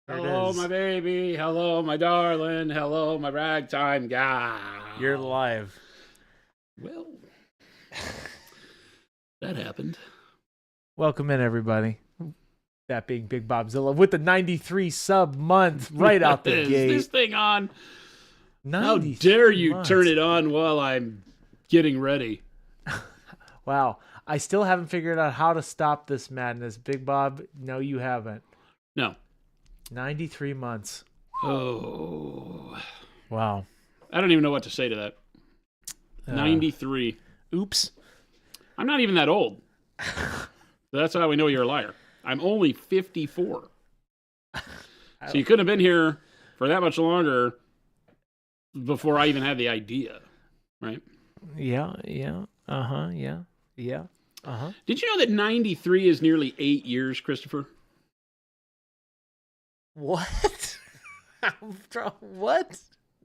Hello, my baby. Hello, my darling. Hello, my ragtime gal. You're live. Well, that happened. Welcome in, everybody. That being Big Bobzilla with the 93 sub month right out the gate. Is this thing on? How dare you months. turn it on while I'm getting ready? Wow. I still haven't figured out how to stop this madness. Big Bob, no, you haven't. No. 93 months. Oh. Wow. I don't even know what to say to that. 93. Oops. I'm not even that old. That's how we know you're a liar. I'm only 54. So you couldn't have been here for that much longer before I even had the idea, right? Yeah. Uh-huh. Yeah. Uh-huh. Did you know that 93 is nearly 8 years, Christopher? What? What?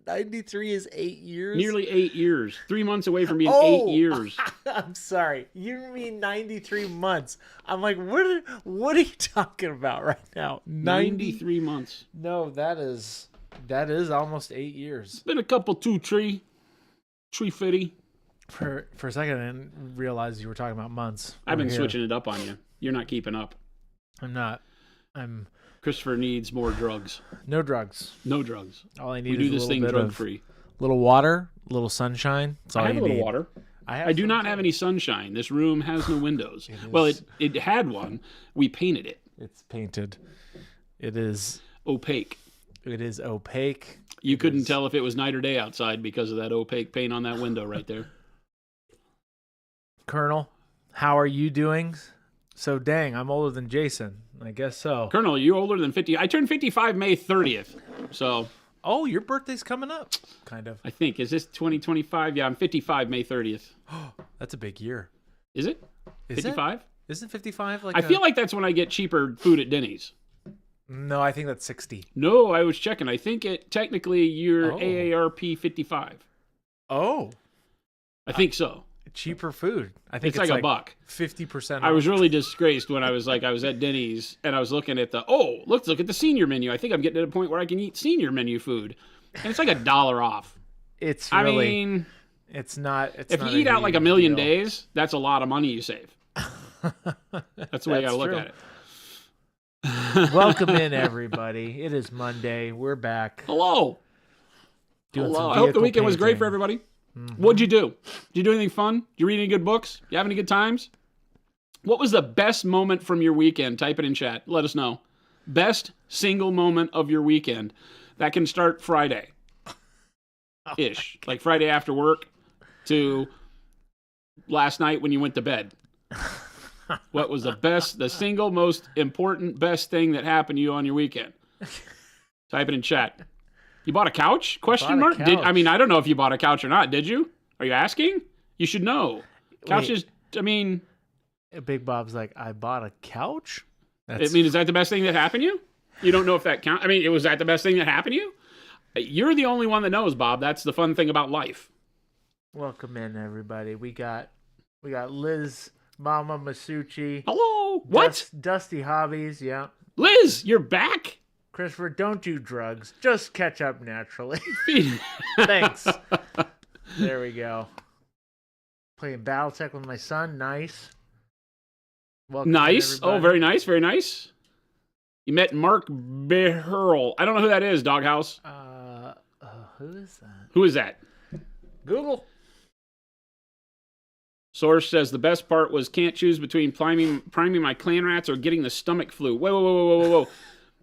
93 is 8 years? Nearly 8 years. 3 months away from being 8 years. I'm sorry. You mean 93 months. I'm like, what are you talking about right now? 93 months. No, that is almost 8 years. Been a couple tree fitty. For a second, I didn't realize you were talking about months. I've been switching it up on you. You're not keeping up. I'm not. Christopher needs more drugs. No drugs. No drugs. All I need We do is this a thing little bit drug of free. little water, a little sunshine. That's all I have you a little need. water. I do not have any sunshine. This room has no windows. It Well, is- it had one. We painted it. It's painted. It is Opaque. opaque. You couldn't is- tell if it was night or day outside because of that opaque paint on that window right there. Colonel, how are you doing? So dang, I'm older than Jason. I guess so. Colonel, you older than 50. I turned 55 May 30th. So Oh, your birthday's coming up. Kind of. I think, is this 2025? Yeah, I'm 55 May 30th. That's a big year. Is it? Is 55? it? Isn't 55 like I feel like that's when I get cheaper food at Denny's. No, I think that's 60. No, I was checking. I think technically you're Oh. AARP 55. Oh, I think so. cheaper food. I think It's like $1. 50% I off. was really disgraced when I was at Denny's and I was looking at look at the senior menu. I think I'm getting to the point where I can eat senior menu food. And it's like $1 off. It's I really mean, it's not it's if not you eat out like a million deal. days, that's a lot of money you save. That's the way you gotta look true. at it. Welcome in, everybody. It is Monday. We're back. Hello. Doing Hello. some I hope the vehicle weekend was great for painting. everybody. What'd you do? Did you do anything fun? Did you read any good books? You have any good times? What was the best moment from your weekend? Type it in chat. Let us know. Best single moment of your weekend. That can start Friday-ish. Like Friday after work to last night when you went to bed. What was the single most important, best thing that happened to you on your weekend? Type it in chat. You bought a couch? Question mark? couch. I don't know if you bought a couch or not. Did you? Are you asking? You should know. Couches, Big Bob's like, I bought a couch? is that the best thing that happened to you? You don't know if that counts. Was that the best thing that happened to you? You're the only one that knows, Bob. That's the fun thing about life. Welcome in, everybody. We got Liz, Mama Masucci. Hello. What? Dusty Hobbies, yeah. Liz, you're back? Christopher, don't do drugs. Just catch up naturally. Thanks. There we go. Playing Battletech with my son. Nice. Welcome in, Nice. everybody. Oh, very nice. Very nice. You met Mark Behrl. I don't know who that is, Doghouse. Who is that? Who is that? Google. Source says the best part was can't choose between priming my clan rats or getting the stomach flu. Whoa.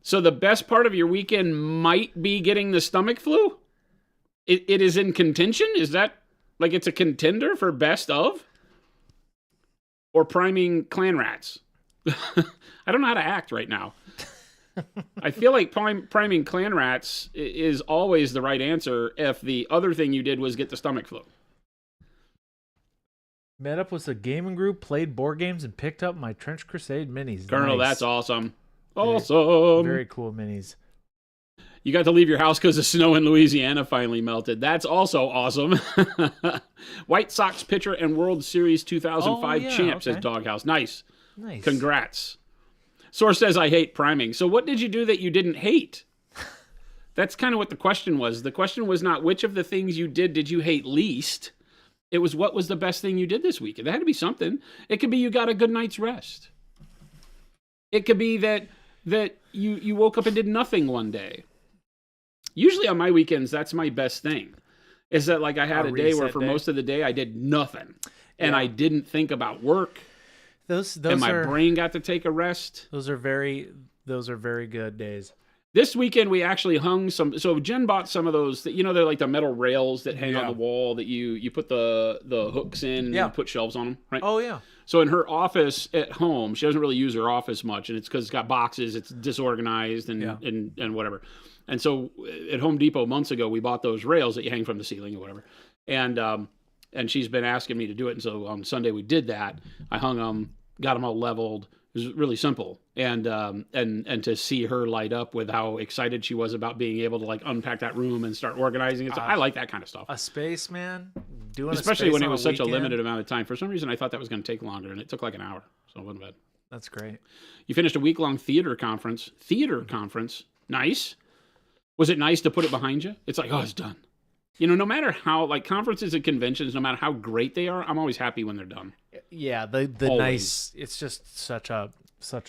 So the best part of your weekend might be getting the stomach flu? It is in contention? Is that like it's a contender for best of? Or priming clan rats? I don't know how to act right now. I feel like priming clan rats is always the right answer if the other thing you did was get the stomach flu. Met up with a gaming group, played board games, and picked up my Trench Crusade minis. Colonel, Nice. that's awesome. Awesome. Very cool minis. You got to leave your house because the snow in Louisiana finally melted. That's also awesome. White Sox pitcher and World Series 2005 champ, says Doghouse. Nice. Nice. Congrats. Source says I hate priming. So what did you do that you didn't hate? That's kind of what the question was. The question was not which of the things you did you hate least. It was what was the best thing you did this weekend. There had to be something. It could be you got a good night's rest. It could be that you woke up and did nothing one day. Usually on my weekends, that's my best thing. Is that like I had a day where for most of the day I did nothing. And I didn't think about work. Those and my brain got to take a rest. Those are very good days. This weekend we actually hung some. So Jen bought some of those. They're like the metal rails that hang on the wall that you put the hooks in and you put shelves on them, right? Oh yeah. So in her office at home, she doesn't really use her office much, and it's because it's got boxes, it's disorganized, and whatever. And so at Home Depot months ago, we bought those rails that you hang from the ceiling or whatever, and she's been asking me to do it. And so on Sunday we did that. I hung them, got them all leveled. It was really simple, and to see her light up with how excited she was about being able to like unpack that room and start organizing it. So I like that kind of stuff. A space, man. Especially when it was such a limited amount of time. For some reason, I thought that was going to take longer, and it took like an hour, so it wasn't bad. That's great. You finished a week-long theater conference. Nice. Was it nice to put it behind you? It's like, oh, it's done. No matter how, like conferences and conventions, no matter how great they are, I'm always happy when they're done. Yeah, the nice. It's just such a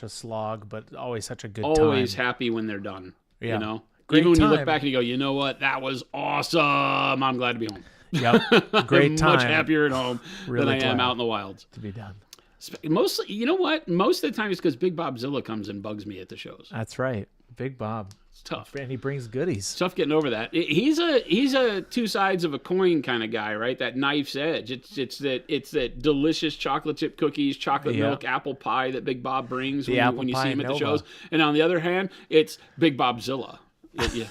slog, but always such a good time. Always happy when they're done. Yeah, Great even when you look back and you go, you know what, that was awesome. I'm glad to be home. Yep, great time. Much happier at home than I am out in the wilds. To be done. Mostly, you know what? Most of the time it's because Big Bobzilla comes and bugs me at the shows. That's right, Big Bob. It's tough, and he brings goodies. It's tough getting over that. He's a two sides of a coin kind of guy, right? That knife's edge. It's that delicious chocolate chip cookies, chocolate milk, apple pie that Big Bob brings when you see him at the shows. And on the other hand, it's Big Bobzilla. Yeah.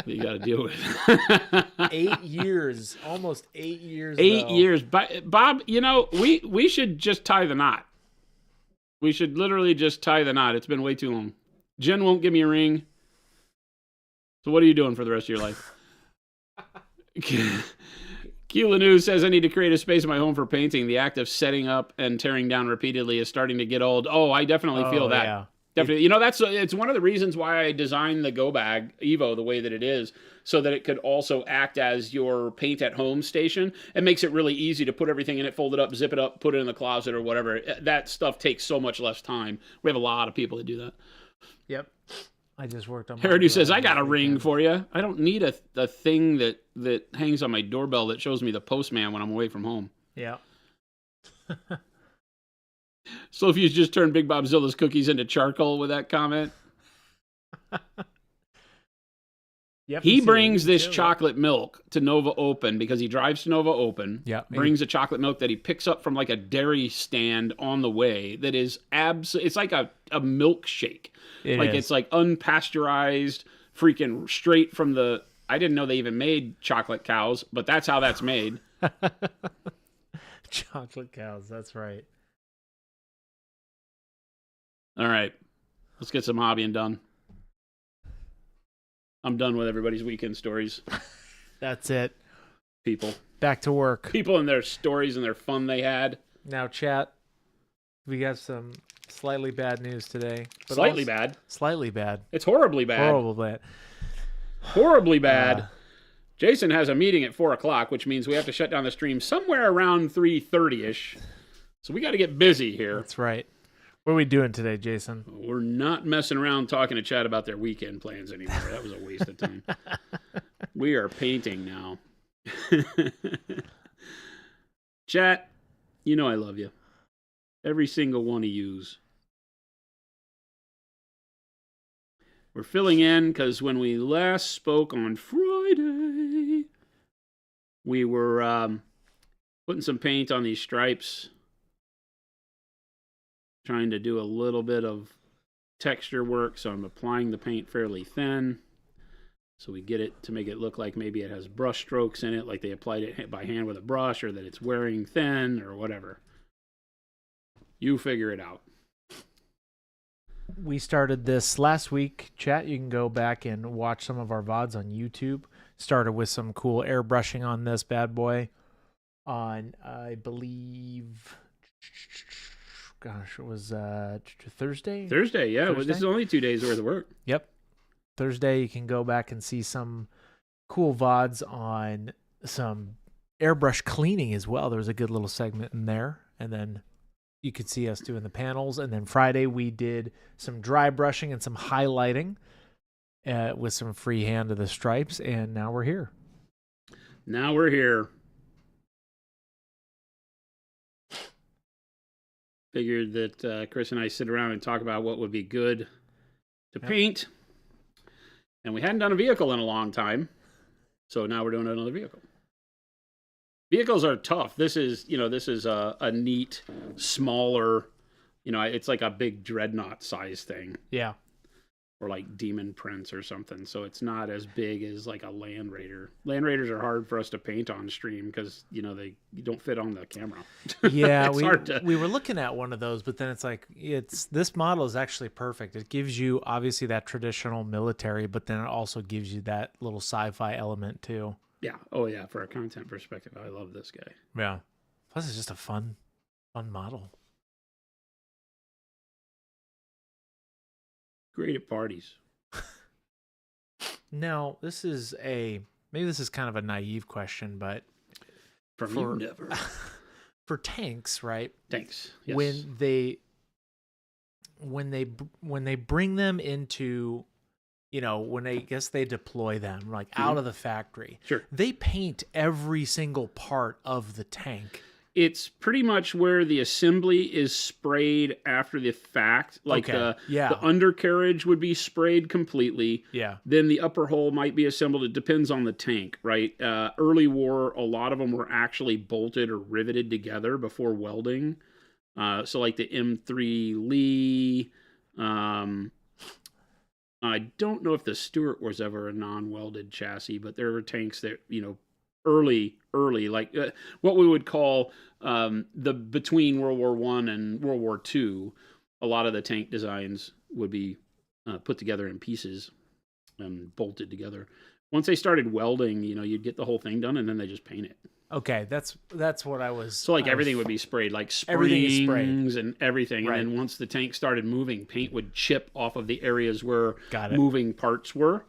You got to deal with it. 8 years, almost 8 years. 8 years, Bob. We should just tie the knot. We should literally just tie the knot. It's been way too long. Jen won't give me a ring. So what are you doing for the rest of your life? Keela News says, I need to create a space in my home for painting. The act of setting up and tearing down repeatedly is starting to get old. Oh, I definitely feel that. Yeah. Definitely. It's one of the reasons why I designed the Go Bag Evo the way that it is, so that it could also act as your paint at home station. It makes it really easy to put everything in it, fold it up, zip it up, put it in the closet or whatever. That stuff takes so much less time. We have a lot of people that do that. Yep. I just worked on. Hairdo says, I got a ring for you. I don't need a thing that hangs on my doorbell that shows me the postman when I'm away from home. Yeah. So if you just turned Big Bobzilla's cookies into charcoal with that comment. Yep, he brings this chocolate milk to Nova Open because he drives to Nova Open. Yeah, brings a chocolate milk that he picks up from like a dairy stand on the way. That is it's like a milkshake. It's like unpasteurized, freaking straight from the. I didn't know they even made chocolate cows, but that's how that's made. Chocolate cows. That's right. All right, let's get some hobbying done. I'm done with everybody's weekend stories. That's it. People. Back to work. People and their stories and their fun they had. Now, chat, we got some slightly bad news today. But Slightly bad? Slightly bad. It's horribly bad. Horribly bad. Horribly bad. Jason has a meeting at 4 o'clock, which means we have to shut down the stream somewhere around 3:30-ish. So we got to get busy here. That's right. What are we doing today, Jason? We're not messing around talking to Chad about their weekend plans anymore. That was a waste of time. We are painting now. Chat, you know I love you. Every single one of yous. We're filling in because when we last spoke on Friday, we were putting some paint on these stripes. Trying to do a little bit of texture work, so I'm applying the paint fairly thin so we get it to make it look like maybe it has brush strokes in it, like they applied it by hand with a brush, or that it's wearing thin or whatever. You figure it out. We started this last week. Chat, you can go back and watch some of our VODs on YouTube. Started with some cool airbrushing on this bad boy on, I believe, gosh, it was Thursday. Thursday, yeah. Well, this Thursday? is only 2 days worth of work. Yep. Thursday, you can go back and see some cool VODs on some airbrush cleaning as well. There was a good little segment in there. And then you could see us doing the panels. And then Friday, we did some dry brushing and some highlighting with some freehand of the stripes. And now we're here. Now we're here. Figured that Chris and I sit around and talk about what would be good to paint. And we hadn't done a vehicle in a long time. So now we're doing another vehicle. Vehicles are tough. This is a neat, smaller, it's like a big dreadnought size thing. Yeah. Or like Demon Prince or something. So it's not as big as like a Land Raider. Land Raiders are hard for us to paint on stream because, they don't fit on the camera. Yeah, we were looking at one of those, but then it's like, this model is actually perfect. It gives you obviously that traditional military, but then it also gives you that little sci-fi element too. Yeah. Oh yeah. For a content perspective, I love this guy. Yeah. Plus it's just a fun model. Great at parties. Now, maybe this is kind of a naive question, but You never. For tanks, right? Tanks. Yes. When they bring them into, when they deploy them like out of the factory. Sure. They paint every single part of the tank. It's pretty much where the assembly is sprayed after the fact. Like the undercarriage would be sprayed completely. Yeah. Then the upper hull might be assembled. It depends on the tank, right? Early war, a lot of them were actually bolted or riveted together before welding. So like the M3 Lee. I don't know if the Stuart was ever a non-welded chassis, but there were tanks that, early, like what we would call between World War I and World War II, a lot of the tank designs would be put together in pieces and bolted together. Once they started welding, you'd get the whole thing done and then they just paint it. Okay, that's what I was. So everything would be sprayed, like springs and everything. Right. And then once the tank started moving, paint would chip off of the areas where moving parts were.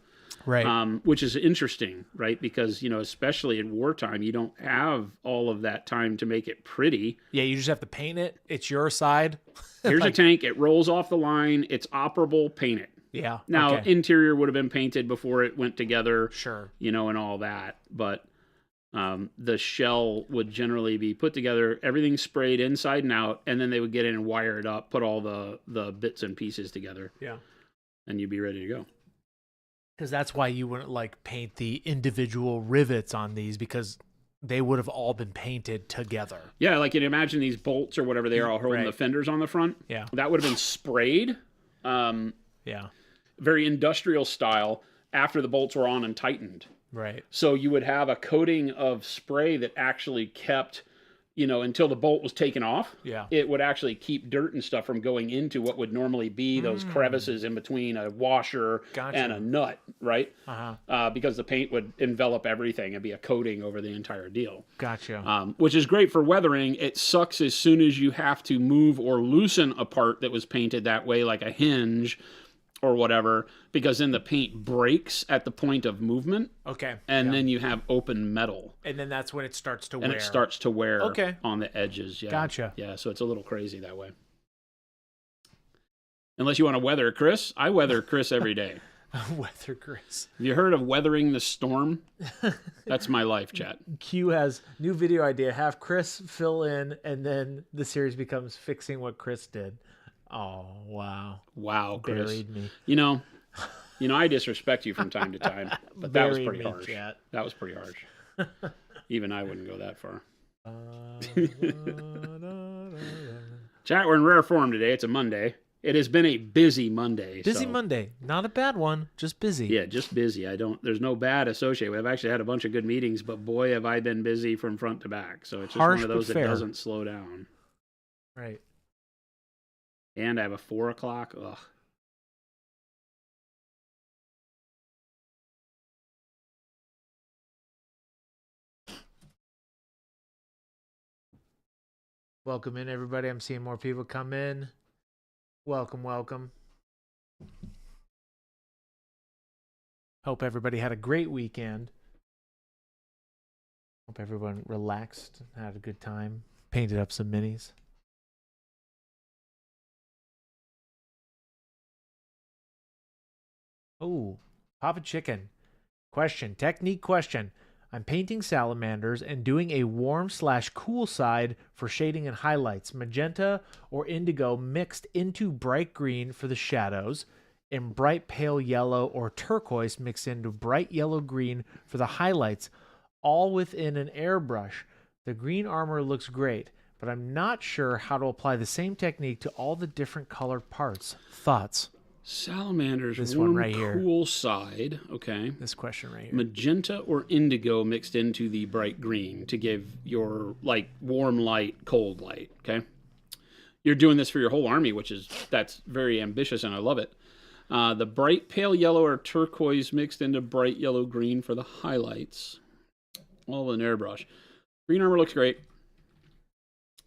Right. Which is interesting, right? Because, especially in wartime, you don't have all of that time to make it pretty. Yeah, you just have to paint it. It's your side. Here's a tank. It rolls off the line. It's operable. Paint it. Yeah. Now, interior would have been painted before it went together. Sure. And all that. But the shell would generally be put together, everything sprayed inside and out, and then they would get in and wire it up, put all the bits and pieces together. Yeah. And you'd be ready to go. Because that's why you wouldn't paint the individual rivets on these, because they would have all been painted together. Yeah, like you imagine these bolts or whatever they are all holding the fenders on the front. Yeah. That would have been sprayed. Very industrial style after the bolts were on and tightened. Right. So you would have a coating of spray that actually kept, until the bolt was taken off. Yeah. It would actually keep dirt and stuff from going into what would normally be those crevices in between a washer and a nut, right? Because the paint would envelop everything and be a coating over the entire deal. Gotcha. Which is great for weathering. It sucks as soon as you have to move or loosen a part that was painted that way, like a hinge or whatever, because then the paint breaks at the point of movement. Okay. And then you have open metal. And then that's when it starts to wear. And it starts to wear on the edges. Yeah. Gotcha. Yeah, so it's a little crazy that way. Unless you want to weather Chris. I weather Chris every day. Weather Chris. Have you heard of weathering the storm? That's my life, chat. Q has new video idea. Have Chris fill in, and then the series becomes fixing what Chris did. Oh, wow. Wow, Chris. Buried me. I disrespect you from time to time, but that was pretty harsh. Chat. That was pretty harsh. Even I wouldn't go that far. Chat, we're in rare form today. It's a Monday. It has been a busy Monday. Busy Monday. Not a bad one, just busy. Yeah, just busy. There's no bad associated with it. I've actually had a bunch of good meetings, but boy, have I been busy from front to back. So it's just one of those that doesn't slow down. Right. And I have a 4 o'clock. Ugh. Welcome in, everybody. I'm seeing more people come in. Welcome, welcome. Hope everybody had a great weekend. Hope everyone relaxed and had a good time. Painted up some minis. Oh, Papa Chicken. Technique question. I'm painting salamanders and doing a warm/cool side for shading and highlights. Magenta or indigo mixed into bright green for the shadows, and bright pale yellow or turquoise mixed into bright yellow green for the highlights, all within an airbrush. The green armor looks great, but I'm not sure how to apply the same technique to all the different colored parts. Thoughts? Salamanders, This warm, one right here. cool side. Okay. This question right here. Magenta or indigo mixed into the bright green to give your like warm light, cold light. Okay. You're doing this for your whole army, that's very ambitious and I love it. The bright pale yellow or turquoise mixed into bright yellow green for the highlights. All with an airbrush. Green armor looks great.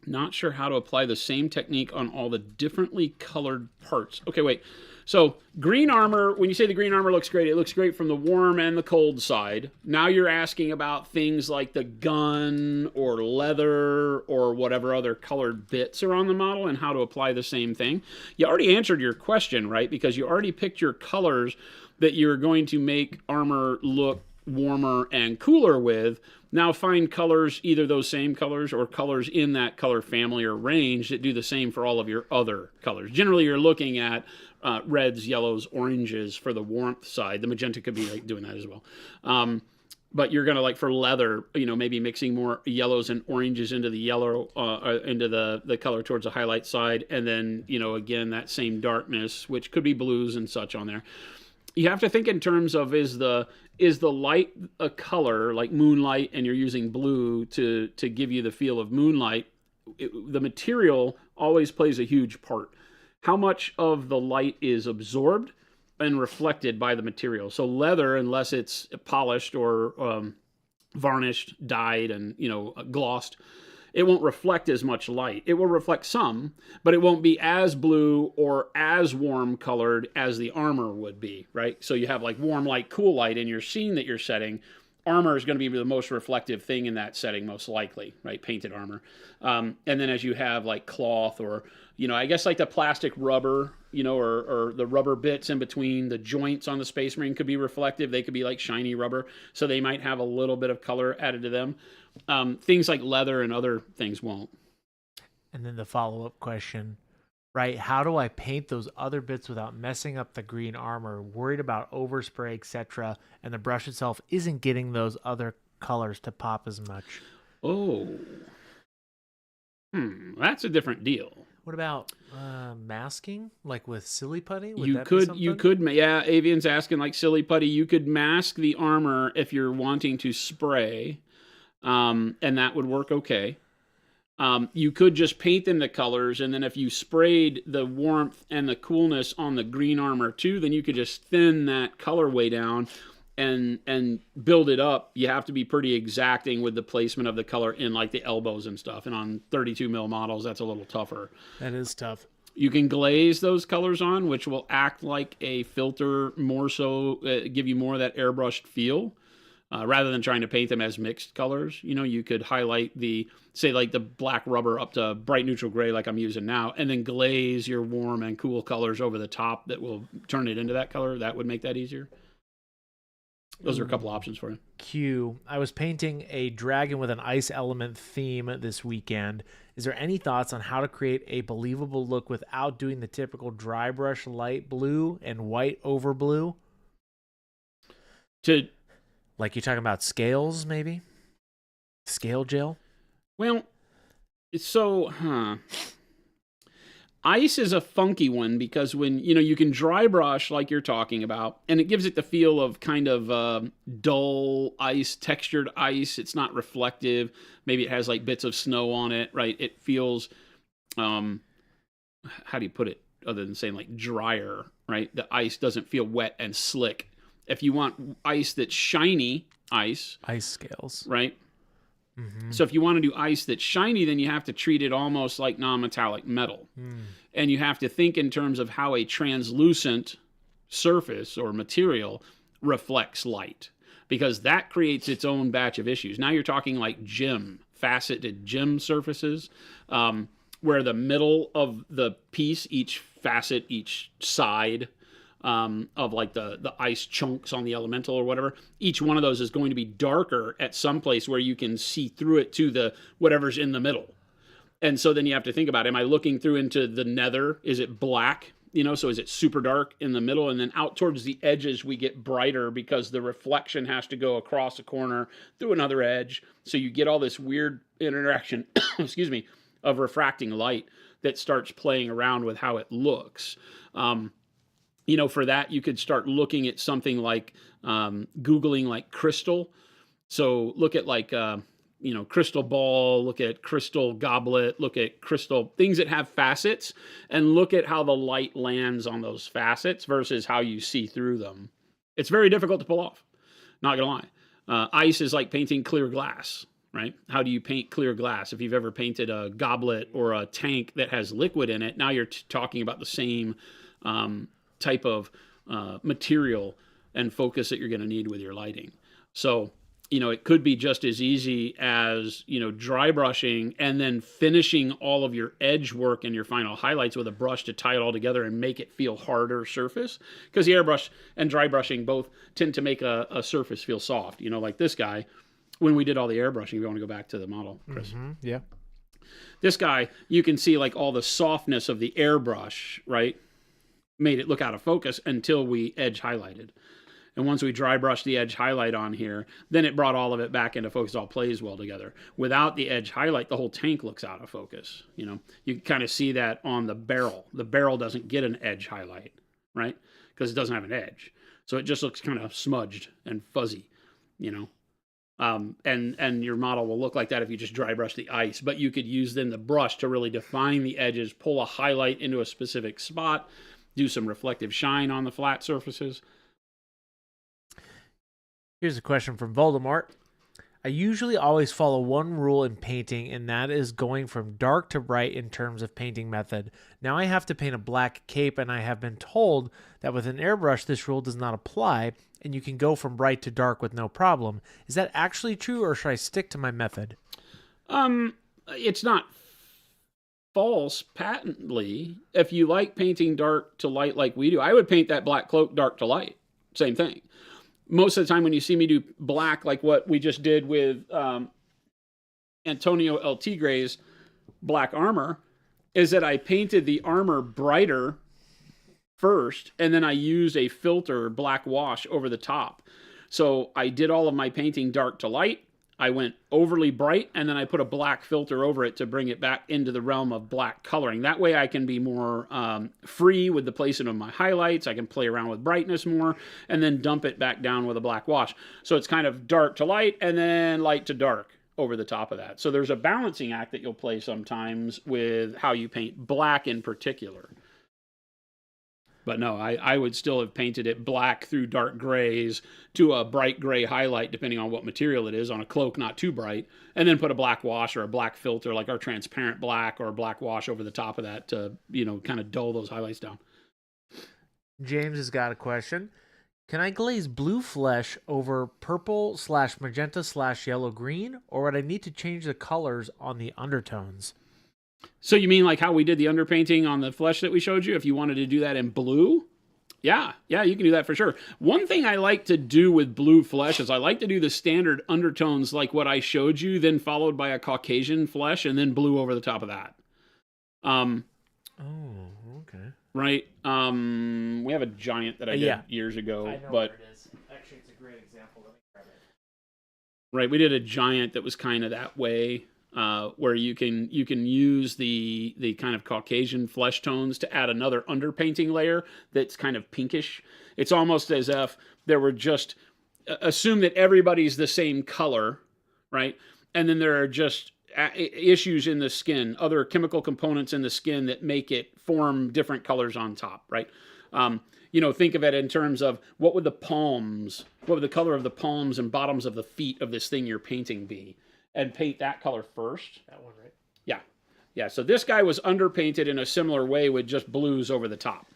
Not sure how to apply the same technique on all the differently colored parts. Okay, wait. So green armor, when you say the green armor looks great, it looks great from the warm and the cold side. Now you're asking about things like the gun or leather or whatever other colored bits are on the model and how to apply the same thing. You already answered your question, right? Because you already picked your colors that you're going to make armor look warmer and cooler with. Now find colors, either those same colors or colors in that color family or range that do the same for all of your other colors. Generally, you're looking at reds, yellows, oranges for the warmth side. The magenta could be like doing that as well. But you're going to like for leather, maybe mixing more yellows and oranges into the yellow, into the color towards the highlight side. And then, again, that same darkness, which could be blues and such on there. You have to think in terms of is the light a color like moonlight and you're using blue to give you the feel of moonlight. The material always plays a huge part. How much of the light is absorbed and reflected by the material? So leather, unless it's polished or varnished, dyed, and glossed, it won't reflect as much light. It will reflect some, but it won't be as blue or as warm colored as the armor would be, right? So you have like warm light, cool light in your scene that you're setting. Armor is going to be the most reflective thing in that setting, most likely, right? Painted armor. And then as you have like cloth or, I guess like the plastic rubber, or the rubber bits in between the joints on the Space Marine could be reflective. They could be like shiny rubber. So they might have a little bit of color added to them. Things like leather and other things won't. And then the follow-up question, right? How do I paint those other bits without messing up the green armor? Worried about overspray, etc., and the brush itself isn't getting those other colors to pop as much. Oh, that's a different deal. What about masking, like with silly putty? You could, yeah. Avian's asking like silly putty. You could mask the armor if you're wanting to spray, and that would work okay. You could just paint them the colors, and then if you sprayed the warmth and the coolness on the green armor too, then you could just thin that colorway down and build it up. You have to be pretty exacting with the placement of the color in like the elbows and stuff. And on 32 mil models, that's a little tougher. That is tough. You can glaze those colors on, which will act like a filter more so, give you more of that airbrushed feel. Rather than trying to paint them as mixed colors, you could highlight say like the black rubber up to bright neutral gray like I'm using now, and then glaze your warm and cool colors over the top that will turn it into that color. That would make that easier. Those are a couple options for you. Q, I was painting a dragon with an ice element theme this weekend. Is there any thoughts on how to create a believable look without doing the typical dry brush light blue and white over blue? Like you're talking about scales, maybe? Scale gel? Well, ice is a funky one because when, you can dry brush like you're talking about, and it gives it the feel of kind of dull ice, textured ice. It's not reflective. Maybe it has like bits of snow on it, right? It feels, how do you put it other than saying like drier, right? The ice doesn't feel wet and slick. If you want ice that's shiny ice scales, right? So if you want to do ice that's shiny, then you have to treat it almost like non-metallic metal. And you have to think in terms of how a translucent surface or material reflects light, because that creates its own batch of issues. Now you're talking like faceted gem surfaces, where the middle of the piece, each facet, each side of like the ice chunks on the elemental or whatever, each one of those is going to be darker at some place where you can see through it to the whatever's in the middle. And so then you have to think about, am I looking through into the nether? Is it black? So is it super dark in the middle? And then out towards the edges, we get brighter because the reflection has to go across a corner through another edge. So you get all this weird interaction, excuse me, of refracting light that starts playing around with how it looks. For that, you could start looking at something like Googling like crystal. So look at like, crystal ball, look at crystal goblet, look at crystal things that have facets, and look at how the light lands on those facets versus how you see through them. It's very difficult to pull off. Not gonna lie. Ice is like painting clear glass, right? How do you paint clear glass? If you've ever painted a goblet or a tank that has liquid in it, now you're talking about the same type of material and focus that you're going to need with your lighting. So, it could be just as easy as, dry brushing and then finishing all of your edge work and your final highlights with a brush to tie it all together and make it feel harder surface. Because the airbrush and dry brushing both tend to make a surface feel soft. Like this guy, when we did all the airbrushing, if you want to go back to the model, Chris. Yeah. This guy, you can see like all the softness of the airbrush, right? Made it look out of focus until we edge highlighted. And once we dry brush the edge highlight on here, then it brought all of it back into focus. All plays well together. Without the edge highlight, the whole tank looks out of focus. You can kind of see that on the barrel. The barrel doesn't get an edge highlight, right? Because it doesn't have an edge. So it just looks kind of smudged and fuzzy, and your model will look like that if you just dry brush the ice. But you could use then the brush to really define the edges, pull a highlight into a specific spot, do some reflective shine on the flat surfaces. Here's a question from Voldemort. I usually always follow one rule in painting, and that is going from dark to bright in terms of painting method. Now I have to paint a black cape, and I have been told that with an airbrush this rule does not apply, and you can go from bright to dark with no problem. Is that actually true, or should I stick to my method? It's not false patently. If you like painting dark to light like we do, I would paint that black cloak dark to light. Same thing. Most of the time when you see me do black, like what we just did with Antonio El Tigre's black armor, is that I painted the armor brighter first, and then I used a filter black wash over the top. So I did all of my painting dark to light. I went overly bright, and then I put a black filter over it to bring it back into the realm of black coloring. That way I can be more free with the placement of my highlights. I can play around with brightness more, and then dump it back down with a black wash. So it's kind of dark to light, and then light to dark over the top of that. So there's a balancing act that you'll play sometimes with how you paint black in particular. But no, I would still have painted it black through dark grays to a bright gray highlight, depending on what material it is, on a cloak, not too bright, and then put a black wash or a black filter, like our transparent black, or a black wash over the top of that to, kind of dull those highlights down. James has got a question. Can I glaze blue flesh over purple/magenta/yellow-green, or would I need to change the colors on the undertones? So you mean like how we did the underpainting on the flesh that we showed you? If you wanted to do that in blue? Yeah, you can do that for sure. One thing I like to do with blue flesh is I like to do the standard undertones like what I showed you, then followed by a Caucasian flesh, and then blue over the top of that. Oh, okay. Right? We have a giant that I did years ago. I know but where it is. Actually, it's a great example. Let me grab it. Right, we did a giant that was kind of that way. Where you can use the kind of Caucasian flesh tones to add another underpainting layer that's kind of pinkish. It's almost as if there were just, assume that everybody's the same color, right? And then there are just issues in the skin, other chemical components in the skin that make it form different colors on top, right? Think of it in terms of what would the color of the palms and bottoms of the feet of this thing you're painting be? and paint that color first. That one, right? Yeah. Yeah, so this guy was underpainted in a similar way with just blues over the top.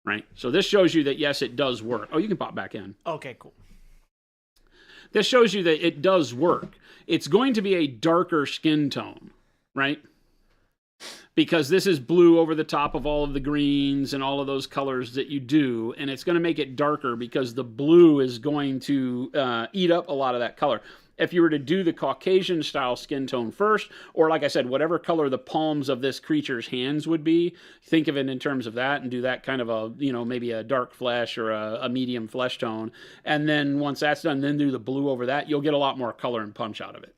Right? So this shows you that, yes, it does work. Oh, you can pop back in. Okay, cool. This shows you that it does work. It's going to be a darker skin tone, right? Because this is blue over the top of all of the greens and all of those colors that you do, and it's going to make it darker because the blue is going to eat up a lot of that color. If you were to do the Caucasian style skin tone first, or like I said, whatever color the palms of this creature's hands would be, think of it in terms of that and do that kind of a, maybe a dark flesh or a medium flesh tone. And then once that's done, then do the blue over that. You'll get a lot more color and punch out of it,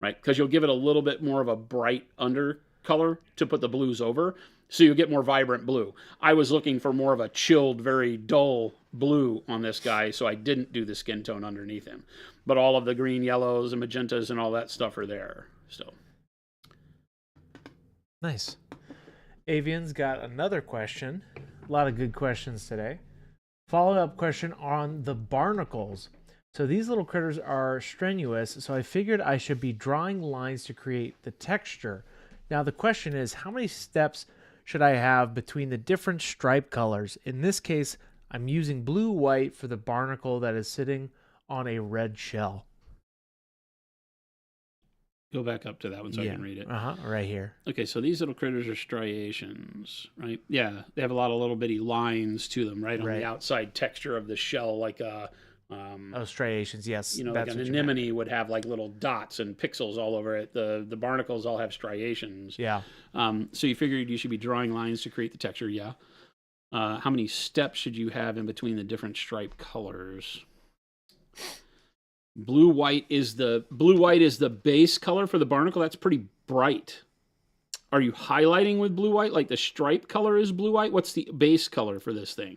right? Because you'll give it a little bit more of a bright under color to put the blues over, so you get more vibrant blue. I was looking for more of a chilled, very dull blue on this guy, so I didn't do the skin tone underneath him. But all of the green, yellows, and magentas and all that stuff are there still. Nice. Avian's got another question. A lot of good questions today. Follow-up question on the barnacles. So these little critters are strenuous, so I figured I should be drawing lines to create the texture. Now the question is, how many steps should I have between the different stripe colors? In this case, I'm using blue-white for the barnacle that is sitting on a red shell. Go back up to that one so I can read it. Right here. Okay, so these little critters are striations, right? Yeah, they have a lot of little bitty lines to them, right? On the outside texture of the shell, like a... striations, yes. Like an anemone would have like little dots and pixels all over it. The barnacles all have striations. Yeah. So you figured you should be drawing lines to create the texture, yeah. How many steps should you have in between the different stripe colors? Blue white is the base color for the barnacle. That's pretty bright. Are you highlighting with blue white? Like the stripe color is blue white? What's the base color for this thing?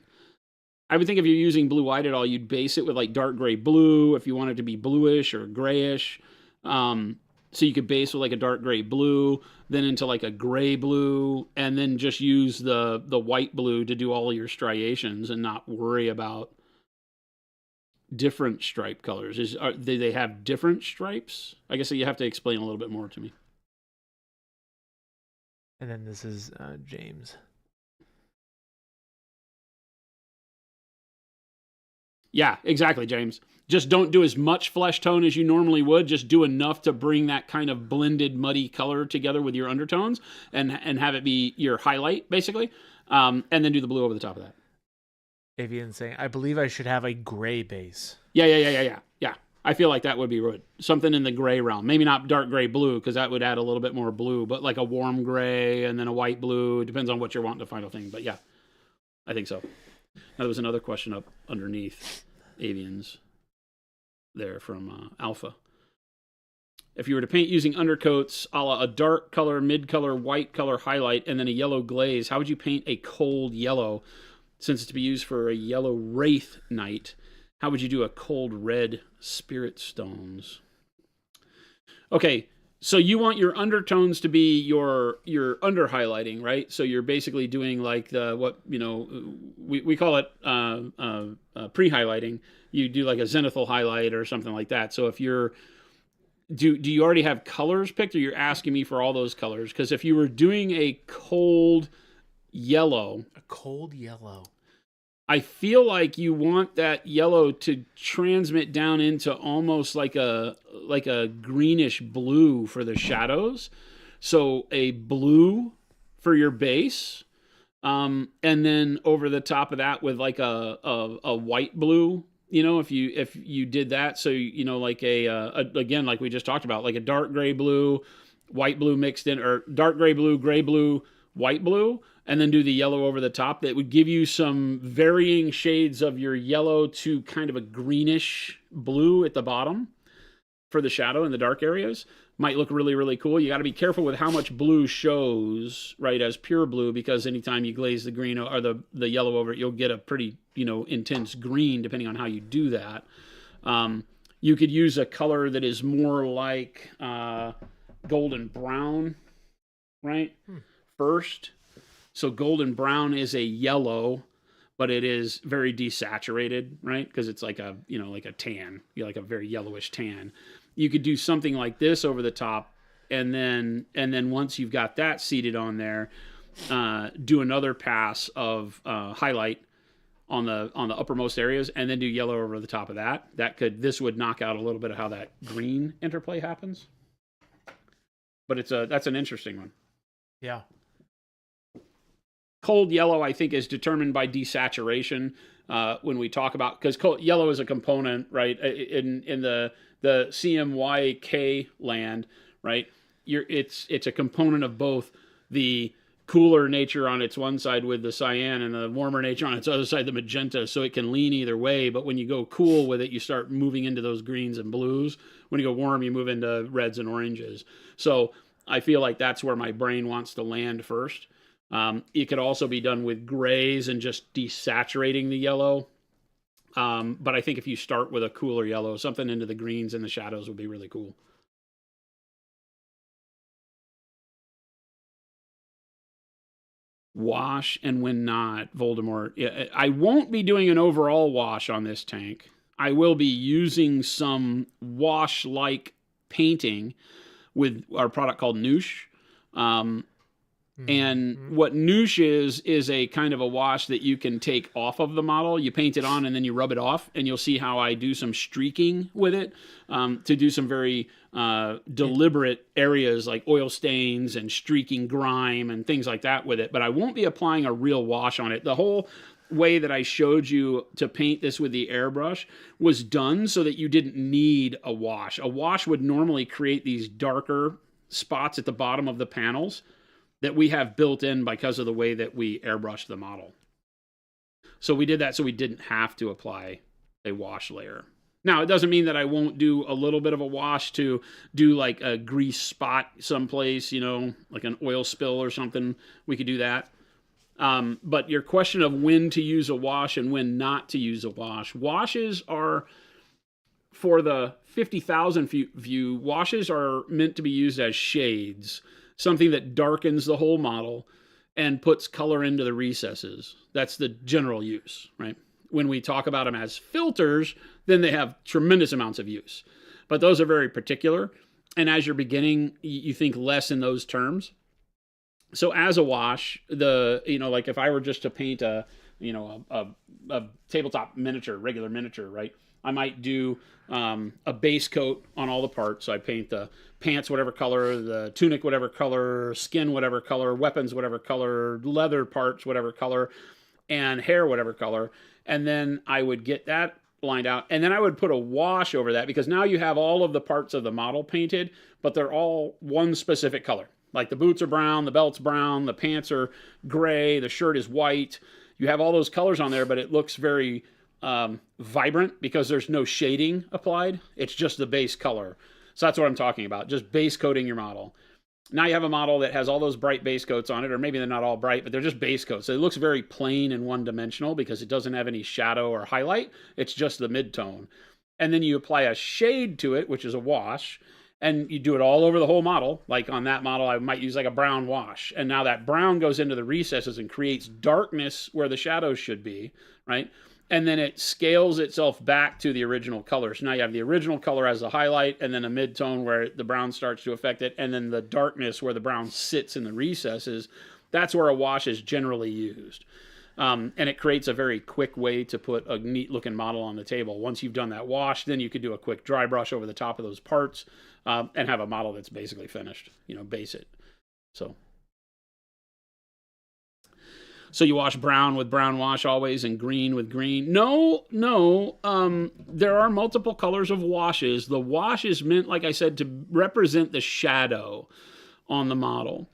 I would think if you're using blue white at all, you'd base it with like dark gray blue if you want it to be bluish or grayish. So you could base with like a dark gray blue, then into like a gray blue, and then just use the white blue to do all of your striations and not worry about different stripe colors. Do they have different stripes? I guess you have to explain a little bit more to me. And then this is James. Yeah, exactly, James. Just don't do as much flesh tone as you normally would. Just do enough to bring that kind of blended, muddy color together with your undertones and have it be your highlight, basically. And then do the blue over the top of that. Avian saying, I believe I should have a gray base. Yeah. I feel like that would be good. Something in the gray realm. Maybe not dark gray blue, because that would add a little bit more blue, but like a warm gray and then a white blue. It depends on what you're wanting the final thing. But yeah, I think so. Now, there was another question up underneath Avian's there from Alpha. If you were to paint using undercoats, a la a dark color, mid-color, white color highlight, and then a yellow glaze, how would you paint a cold yellow? Since it's to be used for a yellow wraith knight, how would you do a cold red spirit stones? Okay, so you want your undertones to be your under highlighting, right? So you're basically doing like we call it pre-highlighting. You do like a zenithal highlight or something like that. So if you're do you already have colors picked, or you're asking me for all those colors? Because if you were doing a cold yellow, I feel like you want that yellow to transmit down into almost like a greenish blue for the shadows. So a blue for your base, and then over the top of that with like a white blue. If you did that, so like again, like we just talked about, like a dark gray blue, white blue mixed in, or dark gray blue, white blue, and then do the yellow over the top. That would give you some varying shades of your yellow to kind of a greenish blue at the bottom for the shadow in the dark areas. Might look really, really cool. You got to be careful with how much blue shows, right, as pure blue, because anytime you glaze the green or the yellow over it, you'll get a pretty, intense green depending on how you do that. You could use a color that is more like golden brown, right? First. So golden brown is a yellow, but it is very desaturated, right? Because it's like a tan, like a very yellowish tan. you could do something like this over the top, and then once you've got that seated on there, do another pass of highlight on the uppermost areas, and then do yellow over the top of that. This would knock out a little bit of how that green interplay happens. But that's an interesting one. Yeah. Cold yellow, I think, is determined by desaturation. When we talk about, because yellow is a component, right, in the CMYK land, right? It's a component of both the cooler nature on its one side with the cyan and the warmer nature on its other side, the magenta, so it can lean either way. But when you go cool with it, you start moving into those greens and blues. When you go warm, you move into reds and oranges. So I feel like that's where my brain wants to land first. It could also be done with grays and just desaturating the yellow. But I think if you start with a cooler yellow, something into the greens and the shadows would be really cool. Wash and when not, Voldemort. I won't be doing an overall wash on this tank. I will be using some wash-like painting with our product called Noosh. And what Noosh is a kind of a wash that you can take off of the model. You paint it on and then you rub it off, and you'll see how I do some streaking with it to do some very deliberate areas like oil stains and streaking grime and things like that with it. But I won't be applying a real wash on it. The whole way that I showed you to paint this with the airbrush was done so that you didn't need a wash. A wash would normally create these darker spots at the bottom of the panels that we have built in because of the way that we airbrushed the model. So we did that so we didn't have to apply a wash layer. Now, it doesn't mean that I won't do a little bit of a wash to do like a grease spot someplace, like an oil spill or something. We could do that. But your question of when to use a wash and when not to use a wash. Washes are, for the 50,000 view, washes are meant to be used as shades. Something that darkens the whole model and puts color into the recesses. That's the general use, right? When we talk about them as filters, then they have tremendous amounts of use. But those are very particular. And as you're beginning, you think less in those terms. So as a wash, like if I were just to paint a tabletop miniature, regular miniature, right? I might do a base coat on all the parts. So I paint the pants whatever color, the tunic whatever color, skin whatever color, weapons whatever color, leather parts whatever color, and hair whatever color. And then I would get that lined out. And then I would put a wash over that, because now you have all of the parts of the model painted, but they're all one specific color. Like the boots are brown, the belt's brown, the pants are gray, the shirt is white. You have all those colors on there, but it looks very vibrant because there's no shading applied. It's just the base color. So that's what I'm talking about, just base coating your model. Now you have a model that has all those bright base coats on it, or maybe they're not all bright, but they're just base coats. So it looks very plain and one-dimensional because it doesn't have any shadow or highlight. It's just the mid-tone. And then you apply a shade to it, which is a wash, and you do it all over the whole model. Like on that model, I might use like a brown wash. And now that brown goes into the recesses and creates darkness where the shadows should be, right? And then it scales itself back to the original color. So now you have the original color as the highlight, and then a mid-tone where the brown starts to affect it, and then the darkness where the brown sits in the recesses. That's where a wash is generally used. And it creates a very quick way to put a neat-looking model on the table. Once you've done that wash, then you could do a quick dry brush over the top of those parts and have a model that's basically finished, base it. So you wash brown with brown wash always, and green with green. No. There are multiple colors of washes. The wash is meant, like I said, to represent the shadow on the model.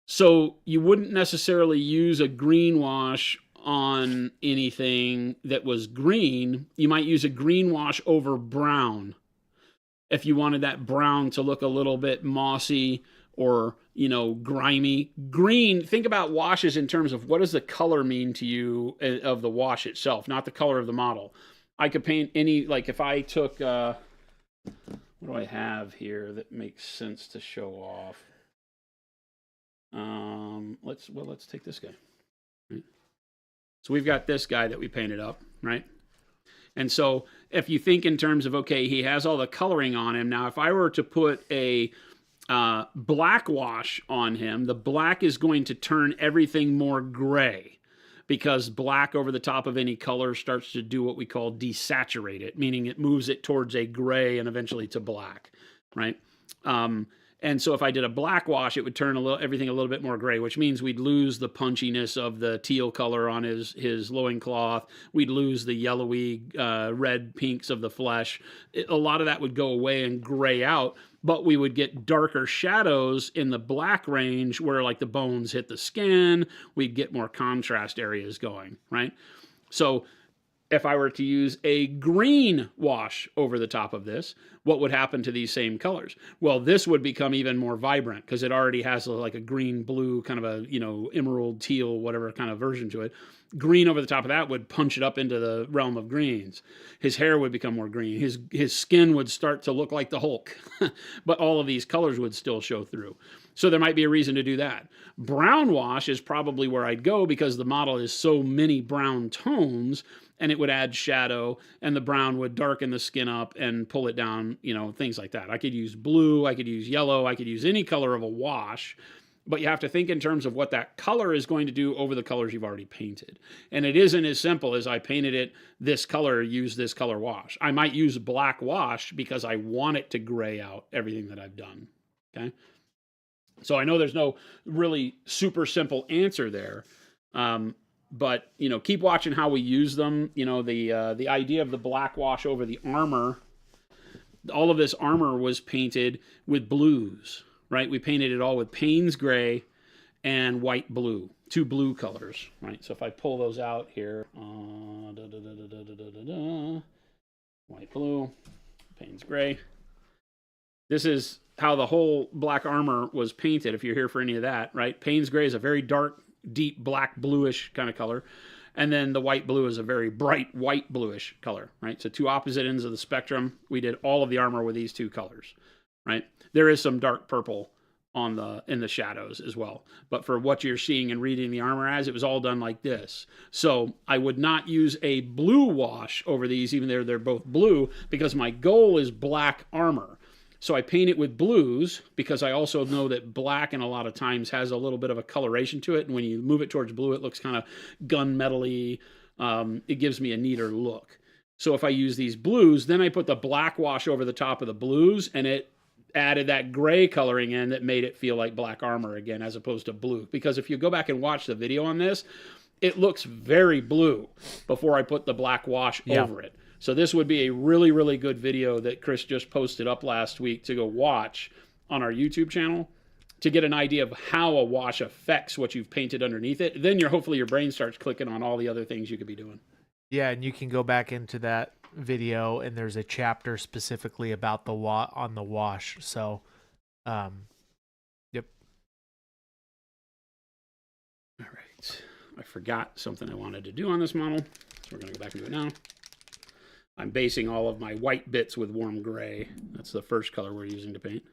So you wouldn't necessarily use a green wash on anything that was green. You might use a green wash over brown if you wanted that brown to look a little bit mossy or grimy. Green, think about washes in terms of what does the color mean to you of the wash itself, not the color of the model. I could paint any, like if I took, what do I have here that makes sense to show off? Let's take this guy. Right? So we've got this guy that we painted up, right? And so if you think in terms of, okay, he has all the coloring on him. Now, if I were to put a black wash on him, the black is going to turn everything more gray, because black over the top of any color starts to do what we call desaturate it, meaning it moves it towards a gray and eventually to black, right? And so if I did a black wash, it would turn everything a little bit more gray, which means we'd lose the punchiness of the teal color on his loincloth. We'd lose the yellowy, red pinks of the flesh. A lot of that would go away and gray out, but we would get darker shadows in the black range where like the bones hit the skin. We'd get more contrast areas going, right? So if I were to use a green wash over the top of this, what would happen to these same colors? Well, this would become even more vibrant because it already has like a green, blue, kind of a, emerald, teal, whatever kind of version to it. Green over the top of that would punch it up into the realm of greens. His hair would become more green. His skin would start to look like the Hulk, but all of these colors would still show through. So there might be a reason to do that. Brown wash is probably where I'd go because the model is so many brown tones, and it would add shadow, and the brown would darken the skin up and pull it down, things like that. I could use blue, I could use yellow, I could use any color of a wash, but you have to think in terms of what that color is going to do over the colors you've already painted. And it isn't as simple as I painted it this color, use this color wash. I might use black wash because I want it to gray out everything that I've done, okay? So I know there's no really super simple answer there, but keep watching how we use them. The idea of the black wash over the armor. All of this armor was painted with blues, right? We painted it all with Payne's gray and white blue, 2 blue colors, right? So if I pull those out here, white blue, Payne's gray. This is how the whole black armor was painted, if you're here for any of that, right? Payne's gray is a very dark, deep black bluish kind of color. And then the white blue is a very bright white bluish color, right? So 2 opposite ends of the spectrum. We did all of the armor with these 2 colors, right? There is some dark purple in the shadows as well. But for what you're seeing and reading the armor as, it was all done like this. So I would not use a blue wash over these, even though they're both blue, because my goal is black armor. So I paint it with blues because I also know that black and a lot of times has a little bit of a coloration to it. And when you move it towards blue, it looks kind of gunmetal-y. It gives me a neater look. So if I use these blues, then I put the black wash over the top of the blues, and it added that gray coloring in that made it feel like black armor again, as opposed to blue. Because if you go back and watch the video on this, it looks very blue before I put the black wash over it. So this would be a really, really good video that Chris just posted up last week to go watch on our YouTube channel to get an idea of how a wash affects what you've painted underneath it. Then hopefully your brain starts clicking on all the other things you could be doing. Yeah, and you can go back into that video, and there's a chapter specifically about the wash. So, yep. All right. I forgot something I wanted to do on this model, so we're going to go back and do it now. I'm basing all of my white bits with warm gray. That's the first color we're using to paint.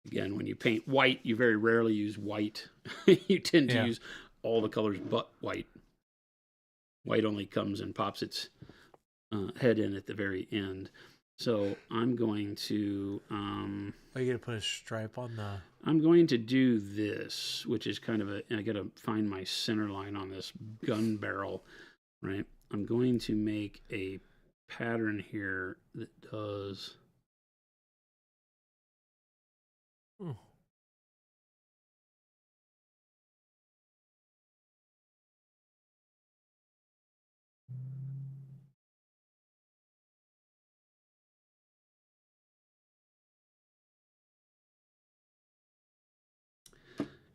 Again, when you paint white, you very rarely use white. You tend to use all the colors but white. White only comes and pops its head in at the very end. So I'm going to... Are you going to put a stripe on the... I'm going to do this, which is kind of I got to find my center line on this gun barrel. Right, I'm going to make a pattern here that does.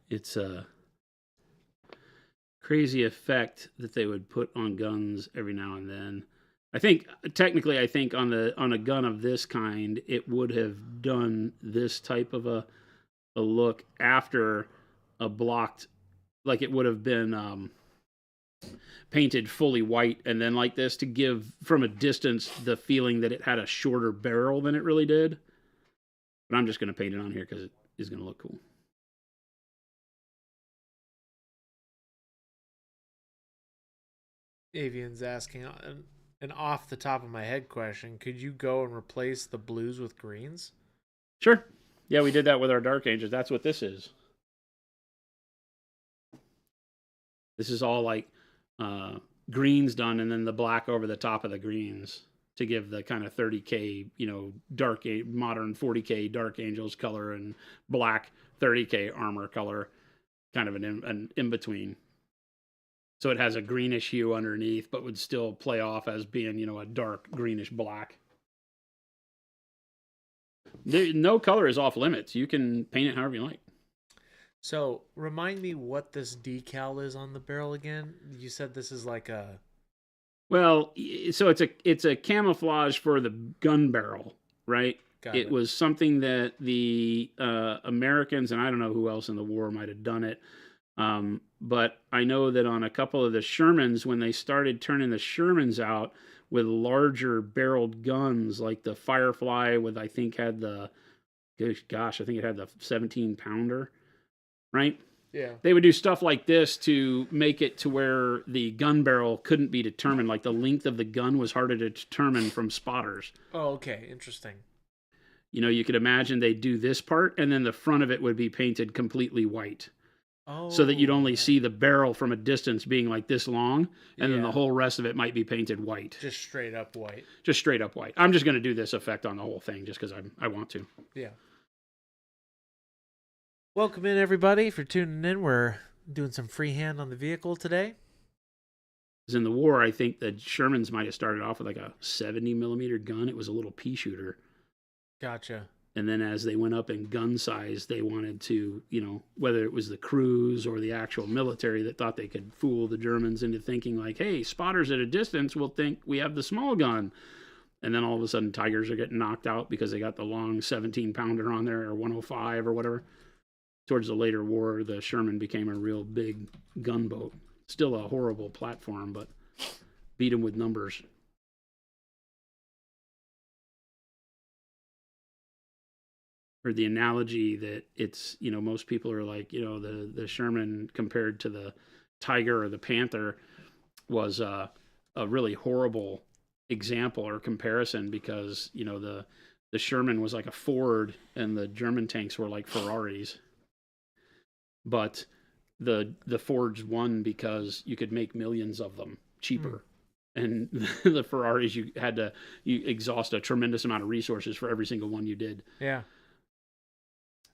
It's a crazy effect that they would put on guns every now and then. I think technically, on a gun of this kind, it would have done this type of a look after a blocked, like it would have been painted fully white and then like this to give from a distance the feeling that it had a shorter barrel than it really did. But I'm just going to paint it on here because it is going to look cool. Avian's asking an off the top of my head question. Could you go and replace the blues with greens? Sure. Yeah, we did that with our Dark Angels. That's what this is. This is all like greens done and then the black over the top of the greens to give the kind of 30K, modern 40K Dark Angels color and black 30K armor color, kind of an in-between. So it has a greenish hue underneath, but would still play off as being, a dark greenish black. No color is off limits. You can paint it however you like. So remind me what this decal is on the barrel again. You said this is like a... Well, so it's a camouflage for the gun barrel, right? It was something that the Americans, and I don't know who else in the war might have done it, but I know that on a couple of the Shermans, when they started turning the Shermans out with larger barreled guns, like the Firefly I think it had the 17-pounder, right? Yeah. They would do stuff like this to make it to where the gun barrel couldn't be determined. Like the length of the gun was harder to determine from spotters. Oh, okay. Interesting. You could imagine they'd do this part, and then the front of it would be painted completely white. So that you'd only see the barrel from a distance being like this long, and then the whole rest of it might be painted white. Just straight up white. Just straight up white. I'm just going to do this effect on the whole thing just because I want to. Yeah. Welcome in, everybody, for tuning in. We're doing some freehand on the vehicle today. In the war, I think the Shermans might have started off with like a 70 millimeter gun. It was a little pea shooter. Gotcha. And then as they went up in gun size, they wanted to, whether it was the crews or the actual military that thought they could fool the Germans into thinking like, hey, spotters at a distance will think we have the small gun. And then all of a sudden Tigers are getting knocked out because they got the long 17-pounder on there or 105 or whatever. Towards the later war, the Sherman became a real big gunboat. Still a horrible platform, but beat them with numbers. Or the analogy that it's, most people are like, the Sherman compared to the Tiger or the Panther was a really horrible example or comparison because, the Sherman was like a Ford and the German tanks were like Ferraris. But the Fords won because you could make millions of them cheaper. And the Ferraris, you exhaust a tremendous amount of resources for every single one you did. Yeah.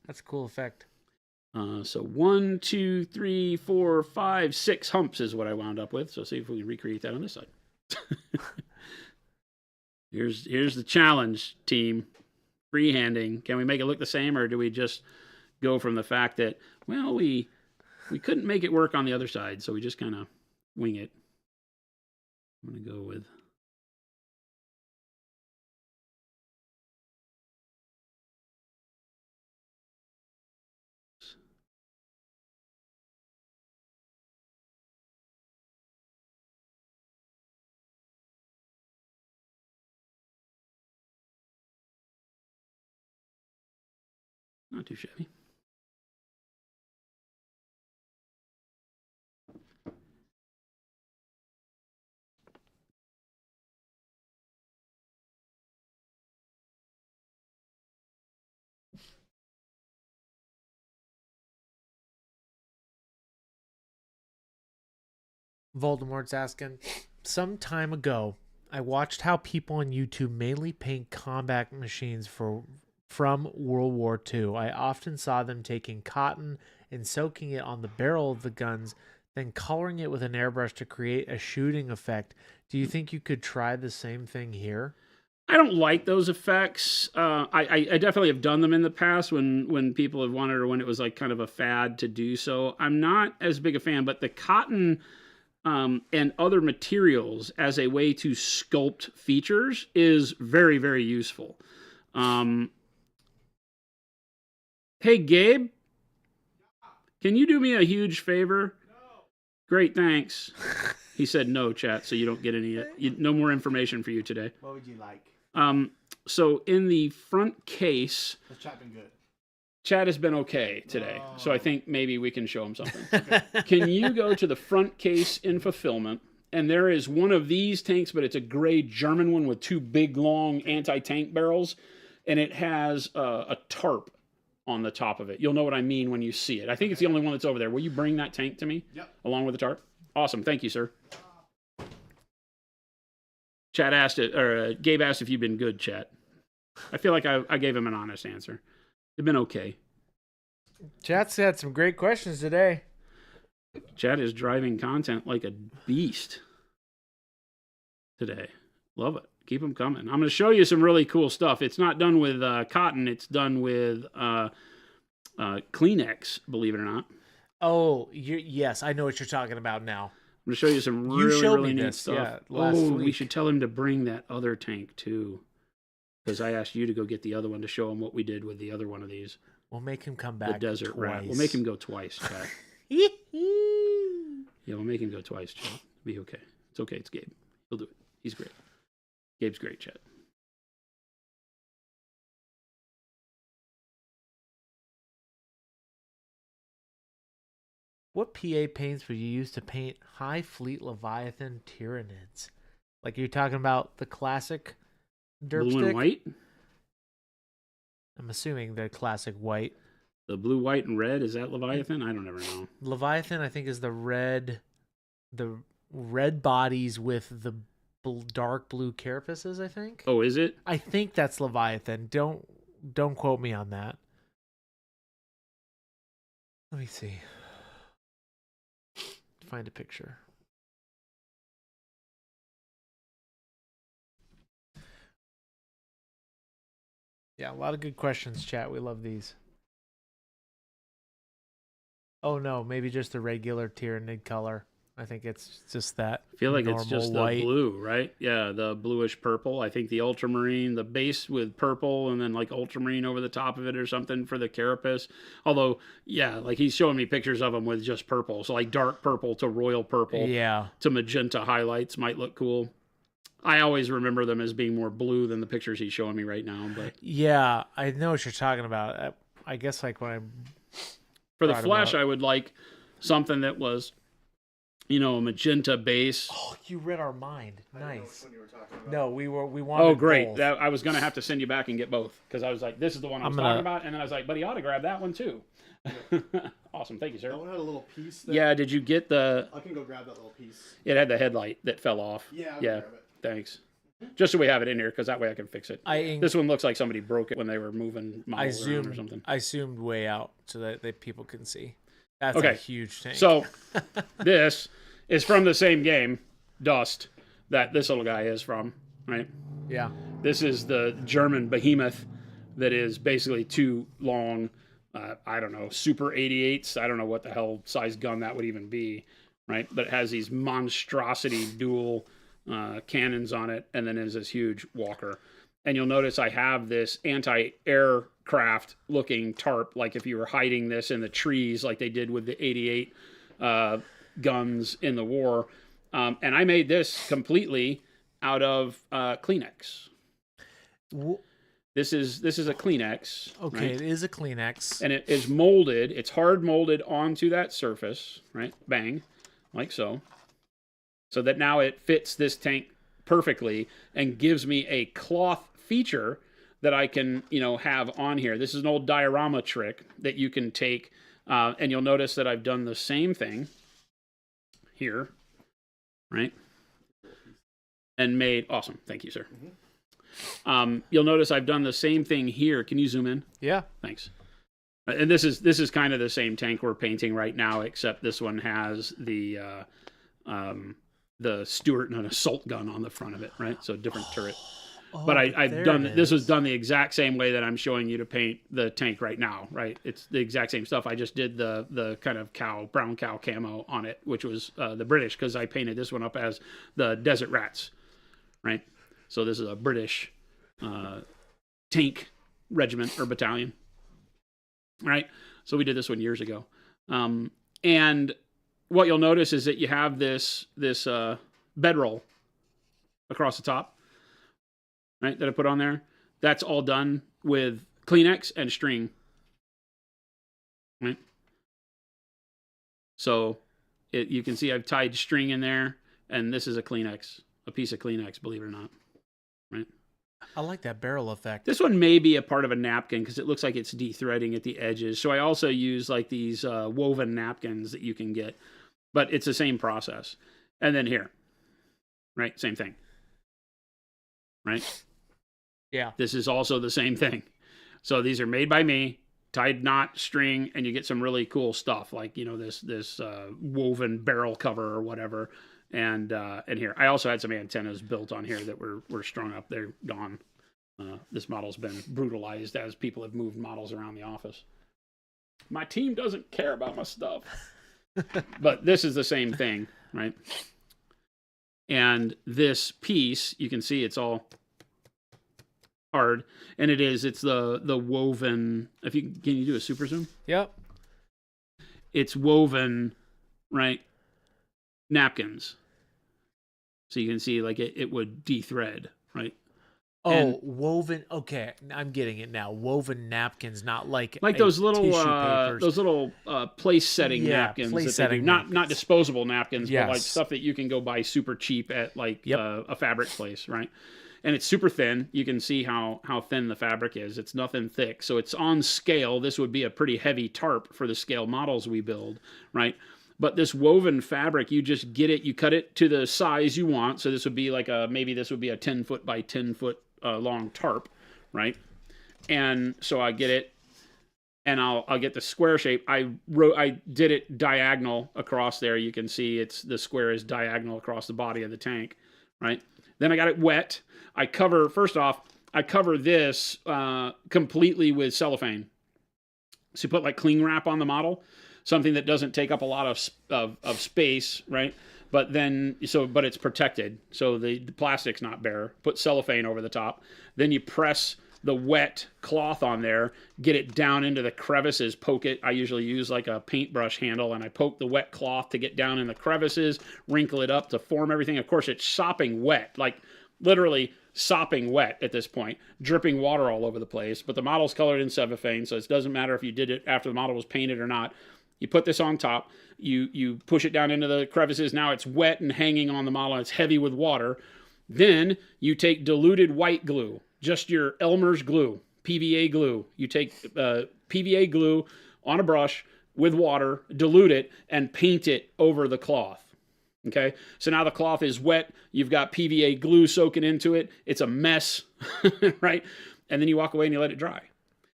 That's a cool effect. So 1, 2, 3, 4, 5, 6 humps is what I wound up with. So see if we can recreate that on this side. Here's the challenge, team. Freehanding. Can we make it look the same, or do we just go from the fact that, well, we couldn't make it work on the other side, so we just kind of wing it? I'm going to go with... Not too shabby. Voldemort's asking, some time ago, I watched how people on YouTube mainly paint combat machines from World War II. I often saw them taking cotton and soaking it on the barrel of the guns, then coloring it with an airbrush to create a shooting effect. Do you think you could try the same thing here? I don't like those effects. I definitely have done them in the past when people have wanted, or when it was like kind of a fad to do so. I'm not as big a fan, but the cotton and other materials as a way to sculpt features is very, very useful. Hey, Gabe, can you do me a huge favor? No. Great, thanks. He said no, chat, so you don't get any. No more information for you today. What would you like? So in the front case, has chat been good? Chat has been okay today, so I think maybe we can show him something. Okay. Can you go to the front case in fulfillment And there is one of these tanks, but it's a gray German one with 2 big, long anti-tank barrels. And it has a tarp on the top of it. You'll know what I mean when you see it. I think it's the only one that's over there. Will you bring that tank to me? Yep. Along with the tarp? Awesome. Thank you, sir. Chad asked it, or Gabe asked if you've been good, Chat. I feel like I gave him an honest answer. You've been okay. Chat's had some great questions today. Chad is driving content like a beast today. Love it. Keep them coming. I'm going to show you some really cool stuff. It's not done with cotton. It's done with Kleenex, believe it or not. Oh, yes. I know what you're talking about now. I'm going to show you some really neat stuff. Yeah, last week. We should tell him to bring that other tank, too. Because I asked you to go get the other one to show him what we did with the other one of these. We'll make him come back. The desert twice. rat. We'll make him go twice, Chad. Yeah, we'll make him go twice, Chad. It'll be okay. It's okay. It's Gabe. He'll do it. He's great. Gabe's great, Chad. What PA paints would you use to paint High Fleet Leviathan Tyranids? Like you're talking about the classic derp Blue stick? and white? I'm assuming the classic white. The blue, white, and red, is that Leviathan? I don't ever know. Leviathan, I think, is the red bodies with the dark blue carapaces, I think. Oh, is it? I think that's Leviathan. Don't quote me on that. Let me see. Find a picture. Yeah, a lot of good questions, chat. We love these. Oh no, maybe just the regular Tyranid color. I think it's just that. I feel like it's just white. the blue, right? Yeah, the bluish purple. I think the ultramarine, the base with purple, and then like ultramarine over the top of it or something for the carapace. Although, yeah, like he's showing me pictures of them with just purple. So like dark purple to royal purple to magenta highlights might look cool. I always remember them as being more blue than the pictures he's showing me right now. But yeah, I know what you're talking about. I guess like when I for the flesh, I would like something that was, you know, a magenta base. Oh, you read our mind. Nice. What you were talking about. No, we wanted. Oh, great! Both. That I was gonna have to send you back and get both because I was like, this is the one I was talking about, and then I was like, but he ought to grab that one too. Awesome, thank you, sir. That one had a little piece there. Yeah, did you get the? I can go grab that little piece. It had the headlight that fell off. Yeah. I'll Yeah. grab it. Thanks. Just so we have it in here, because that way I can fix it. This one looks like somebody broke it when they were moving models around or something. I zoomed way out so that people can see. That's okay. A huge tank. So this is from the same game, Dust, that this little guy is from, right? Yeah. This is the German behemoth that is basically 2 long, I don't know, Super 88s. I don't know what the hell size gun that would even be, right? But it has these monstrosity dual cannons on it, and then there's this huge walker. And you'll notice I have this anti-aircraft looking tarp, like if you were hiding this in the trees like they did with the 88 guns in the war. And I made this completely out of Kleenex. This is a Kleenex. Okay, right? It is a Kleenex. And it is molded. It's hard molded onto that surface, right? Bang, like so. So that now it fits this tank perfectly and gives me a cloth feature that I can, you know, have on here. This is an old diorama trick that you can take, and you'll notice that I've done the same thing here, right? And made, awesome, thank you, sir. You'll notice I've done the same thing here. Can you zoom in? Yeah. Thanks. And this is kind of the same tank we're painting right now, except this one has the Stuart and an assault gun on the front of it, right? So different turret. But I've done this was done the exact same way that I'm showing you to paint the tank right now, right? It's the exact same stuff. I just did the kind of brown cow camo on it, which was the British, because I painted this one up as the Desert Rats, right? So this is a British tank regiment or battalion, right? So we did this one years ago, and what you'll notice is that you have this bedroll across the top, right, that I put on there. That's all done with Kleenex and string, right? So you can see I've tied string in there, And this is a Kleenex, a piece of Kleenex, believe it or not. Right? I like that barrel effect. This one may be a part of a napkin because it looks like it's de-threading at the edges. So I also use like these woven napkins that you can get, but it's the same process. And then here, right? Same thing, right? Yeah. This is also the same thing. So these are made by me, tied knot string, and you get some really cool stuff like, this woven barrel cover or whatever. And here, I also had some antennas built on here that were strung up. They're gone. This model's been brutalized as people have moved models around the office. My team doesn't care about my stuff. But this is the same thing, right? And this piece, you can see it's all hard, and it's the woven. Can you do a super zoom? Yep. It's woven, right? Napkins. So you can see like it would de-thread, right? Oh, woven. Okay, I'm getting it now. Woven napkins, not like those little tissue place setting Yeah, napkins. place setting Not napkins. disposable napkins, Yes. but like stuff that you can go buy super cheap at like Yep. a fabric place, right? And it's super thin. You can see how thin the fabric is. It's nothing thick. So it's on scale. This would be a pretty heavy tarp for the scale models we build, right? But this woven fabric, you just get it, you cut it to the size you want. So this would be maybe this would be a 10 foot by 10 foot long tarp, right? And so I get it, and I'll get the square shape. I did it diagonal across there. You can see the square is diagonal across the body of the tank, right? Then I got it wet. I cover this completely with cellophane. So you put like cling wrap on the model, something that doesn't take up a lot of space, right? But it's protected, so the plastic's not bare. Put cellophane over the top. Then you press the wet cloth on there, get it down into the crevices, poke it. I usually use like a paintbrush handle, and I poke the wet cloth to get down in the crevices, wrinkle it up to form everything. Of course, it's sopping wet, like literally sopping wet at this point, dripping water all over the place. But the model's colored in cellophane, so it doesn't matter if you did it after the model was painted or not. You put this on top, you push it down into the crevices. Now it's wet and hanging on the model, and it's heavy with water. Then you take diluted white glue, just your Elmer's glue, PVA glue. You take PVA glue on a brush with water, dilute it, and paint it over the cloth. Okay, so now the cloth is wet. You've got PVA glue soaking into it. It's a mess, right? And then you walk away and you let it dry.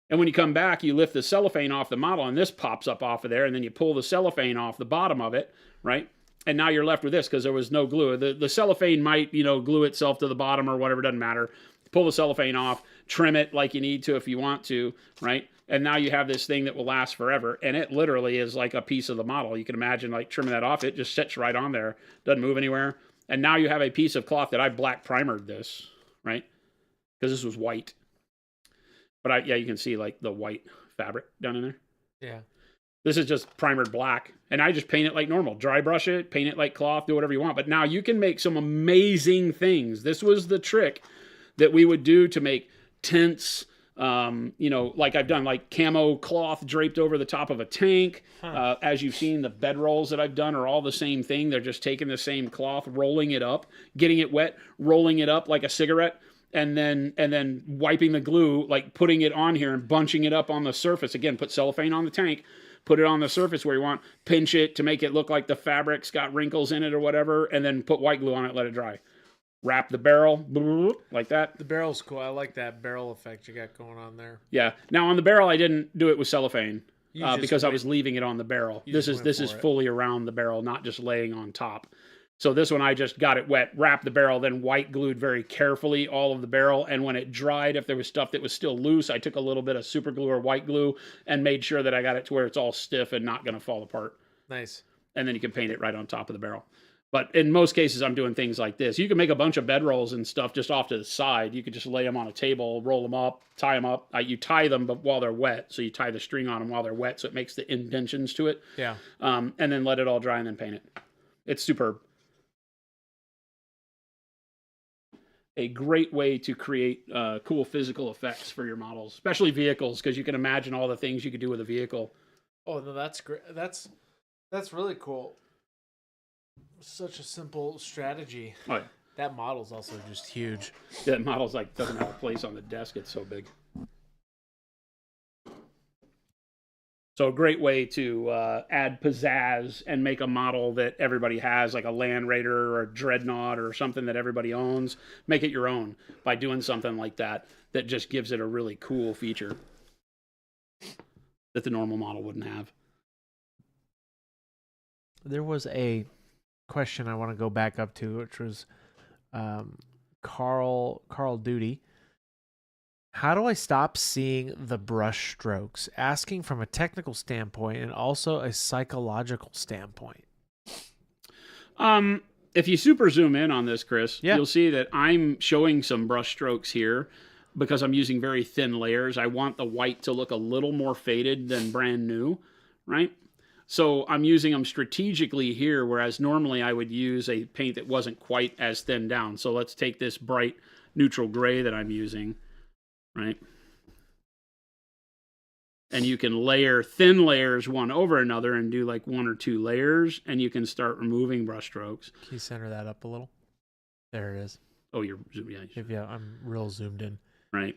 And when you come back, you lift the cellophane off the model, and this pops up off of there, and then you pull the cellophane off the bottom of it, right? And now you're left with this because there was no glue. The cellophane might, glue itself to the bottom or whatever, doesn't matter. Pull the cellophane off, trim it like you need to if you want to, right? And now you have this thing that will last forever, and it literally is like a piece of the model. You can imagine like trimming that off. It just sits right on there, doesn't move anywhere. And now you have a piece of cloth that I black primered this, right? Because this was white. But you can see like the white fabric down in there. Yeah. This is just primered black. And I just paint it like normal. Dry brush it, paint it like cloth, do whatever you want. But now you can make some amazing things. This was the trick that we would do to make tents, like I've done, like camo cloth draped over the top of a tank. As you've seen, the bedrolls that I've done are all the same thing. They're just taking the same cloth, rolling it up, getting it wet, rolling it up like a cigarette, and then wiping the glue, like putting it on here and bunching it up on the surface. Again, put cellophane on the tank, put it on the surface where you want, pinch it to make it look like the fabric's got wrinkles in it or whatever, and then put white glue on it, let it dry. Wrap the barrel, like that. The barrel's cool. I like that barrel effect you got going on there. Yeah. Now on the barrel, I didn't do it with cellophane because I was leaving it on the barrel. This is fully around the barrel, not just laying on top. So this one, I just got it wet, wrapped the barrel, then white glued very carefully all of the barrel. And when it dried, if there was stuff that was still loose, I took a little bit of super glue or white glue and made sure that I got it to where it's all stiff and not going to fall apart. Nice. And then you can paint it right on top of the barrel. But in most cases, I'm doing things like this. You can make a bunch of bedrolls and stuff just off to the side. You could just lay them on a table, roll them up, tie them up. You tie them but while they're wet. So you tie the string on them while they're wet so it makes the indentions to it. Yeah. And then let it all dry and then paint it. It's superb. A great way to create cool physical effects for your models, especially vehicles, because you can imagine all the things you could do with a vehicle. Oh, no, that's great. That's really cool. Such a simple strategy. Oh, yeah. That model's also just huge. That model's like doesn't have a place on the desk. It's so big. So a great way to add pizzazz and make a model that everybody has, like a Land Raider or a Dreadnought or something that everybody owns. Make it your own by doing something like that that just gives it a really cool feature that the normal model wouldn't have. There was a question I want to go back up to, which was Carl Duty. How do I stop seeing the brush strokes? Asking from a technical standpoint and also a psychological standpoint. If you super zoom in on this, Chris, you'll see that I'm showing some brush strokes here because I'm using very thin layers. I want the white to look a little more faded than brand new, right? So I'm using them strategically here, whereas normally I would use a paint that wasn't quite as thin down. So let's take this bright neutral gray that I'm using, right? And you can layer thin layers one over another and do like 1 or 2 layers, and you can start removing brush strokes. Can you center that up a little? There it is. Oh, you're zooming in. Yeah, I'm real zoomed in. Right.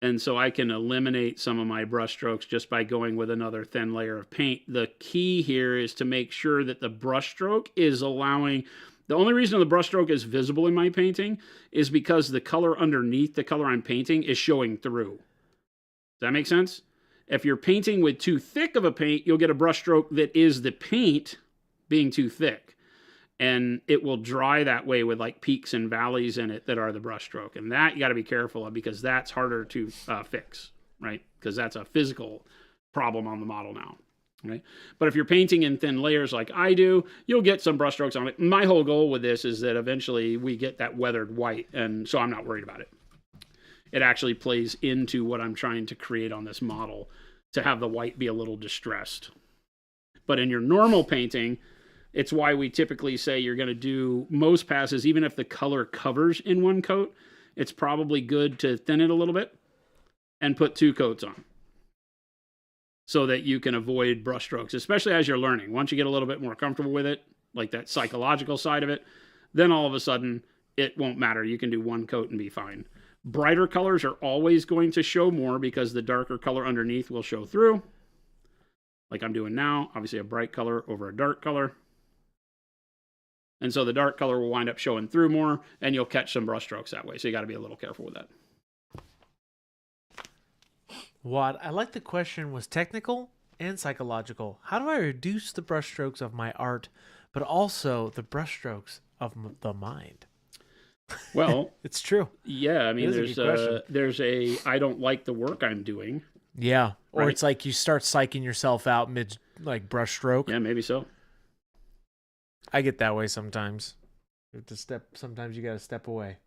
And so I can eliminate some of my brush strokes just by going with another thin layer of paint. The key here is to make sure that the brush stroke is allowing... The only reason the brush stroke is visible in my painting is because the color underneath the color I'm painting is showing through. Does that make sense? If you're painting with too thick of a paint, you'll get a brush stroke that is the paint being too thick. And it will dry that way with like peaks and valleys in it that are the brush stroke. And that you got to be careful of because that's harder to fix, right? Because that's a physical problem on the model now, right? But if you're painting in thin layers like I do, you'll get some brush strokes on it. My whole goal with this is that eventually we get that weathered white, and so I'm not worried about it. It actually plays into what I'm trying to create on this model to have the white be a little distressed. But in your normal painting, it's why we typically say you're going to do most passes, even if the color covers in one coat, it's probably good to thin it a little bit and put 2 coats on so that you can avoid brush strokes, especially as you're learning. Once you get a little bit more comfortable with it, like that psychological side of it, then all of a sudden it won't matter. You can do 1 coat and be fine. Brighter colors are always going to show more because the darker color underneath will show through, like I'm doing now. Obviously a bright color over a dark color. And so the dark color will wind up showing through more, and you'll catch some brush strokes that way. So you got to be a little careful with that. What I like the question was technical and psychological. How do I reduce the brush strokes of my art, but also the brush strokes of the mind? Well, it's true. Yeah, I mean, there's a I don't like the work I'm doing. Yeah, or right? It's like you start psyching yourself out mid like brush stroke. Yeah, maybe so. I get that way sometimes. You have to step. Sometimes you got to step away.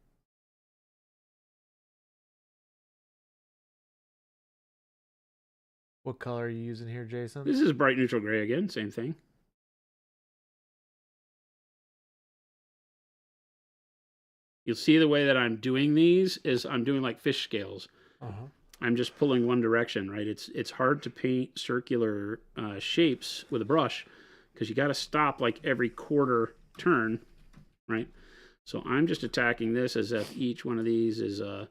What color are you using here, Jason? This is bright neutral gray again. Same thing. You'll see the way that I'm doing these is I'm doing like fish scales. Uh-huh. I'm just pulling one direction, right? It's hard to paint circular shapes with a brush because you got to stop like every quarter turn, right? So I'm just attacking this as if each one of these is a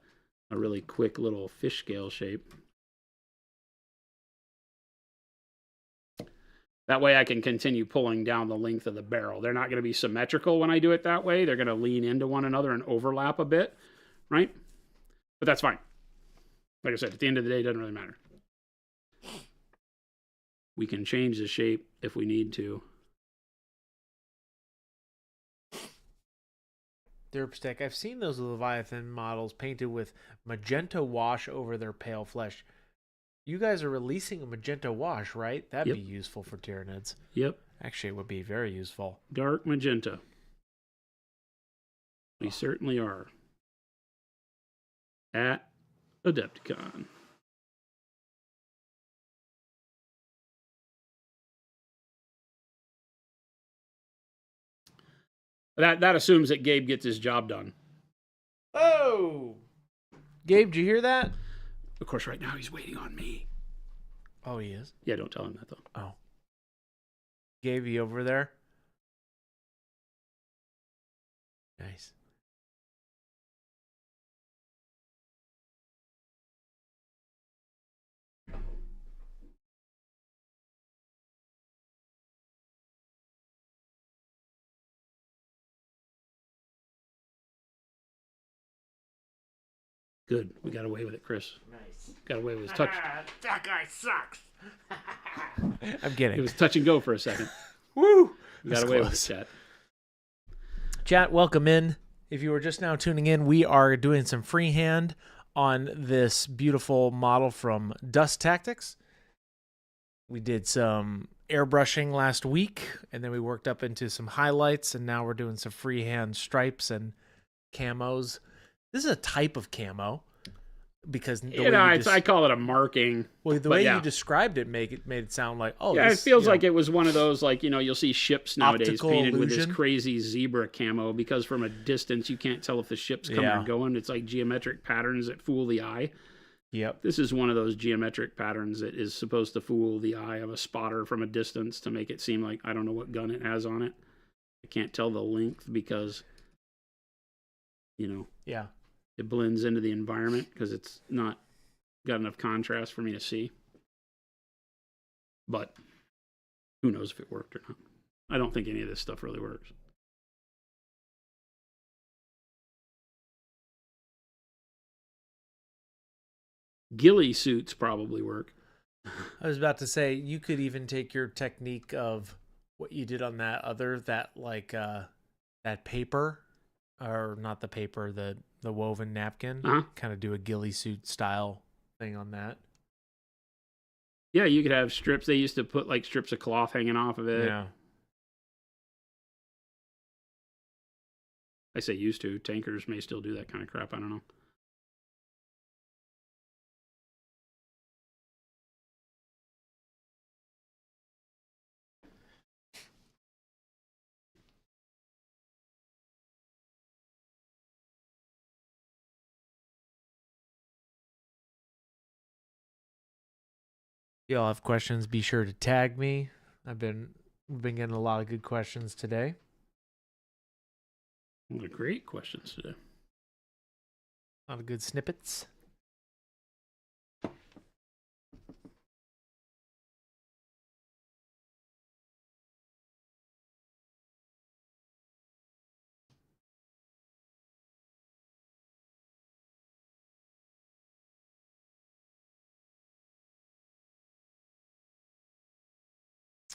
really quick little fish scale shape. That way I can continue pulling down the length of the barrel. They're not going to be symmetrical when I do it that way. They're going to lean into one another and overlap a bit, right? But that's fine. Like I said, at the end of the day, it doesn't really matter. We can change the shape if we need to. Derpstick, I've seen those Leviathan models painted with magenta wash over their pale flesh. You guys are releasing a magenta wash, right? That'd be useful for Tyranids. Yep. Actually, it would be very useful. Dark magenta. We certainly are. At Adepticon. That assumes that Gabe gets his job done. Oh! Gabe, did you hear that? Of course, right now he's waiting on me. Oh, he is? Yeah, don't tell him that, though. Oh. Gabe, you over there? Nice. Good. We got away with it, Chris. Nice. Got away with his touch. That guy sucks. I'm kidding. It was touch and go for a second. Woo! We got away with it, chat. Chat, welcome in. If you were just now tuning in, we are doing some freehand on this beautiful model from Dust Tactics. We did some airbrushing last week, and then we worked up into some highlights, and now we're doing some freehand stripes and camos. This is a type of camo because I call it a marking. Well, the way you described it made it sound like it feels like it was one of those, like, you'll see ships nowadays painted with this illusion. crazy zebra camo because from a distance you can't tell if the ship's coming or going. It's like geometric patterns that fool the eye. Yep. This is one of those geometric patterns that is supposed to fool the eye of a spotter from a distance to make it seem like I don't know what gun it has on it. I can't tell the length because it blends into the environment because it's not got enough contrast for me to see. But who knows if it worked or not. I don't think any of this stuff really works. Ghillie suits probably work. I was about to say, you could even take your technique of what you did on that paper, or not the paper, the woven napkin, kind of do a ghillie suit style thing on that. Yeah, you could have strips. They used to put like strips of cloth hanging off of it. Yeah. I say used to. Tankers may still do that kind of crap. I don't know. If y'all have questions, be sure to tag me. We've been getting a lot of good questions today. A lot of great questions today. A lot of good snippets.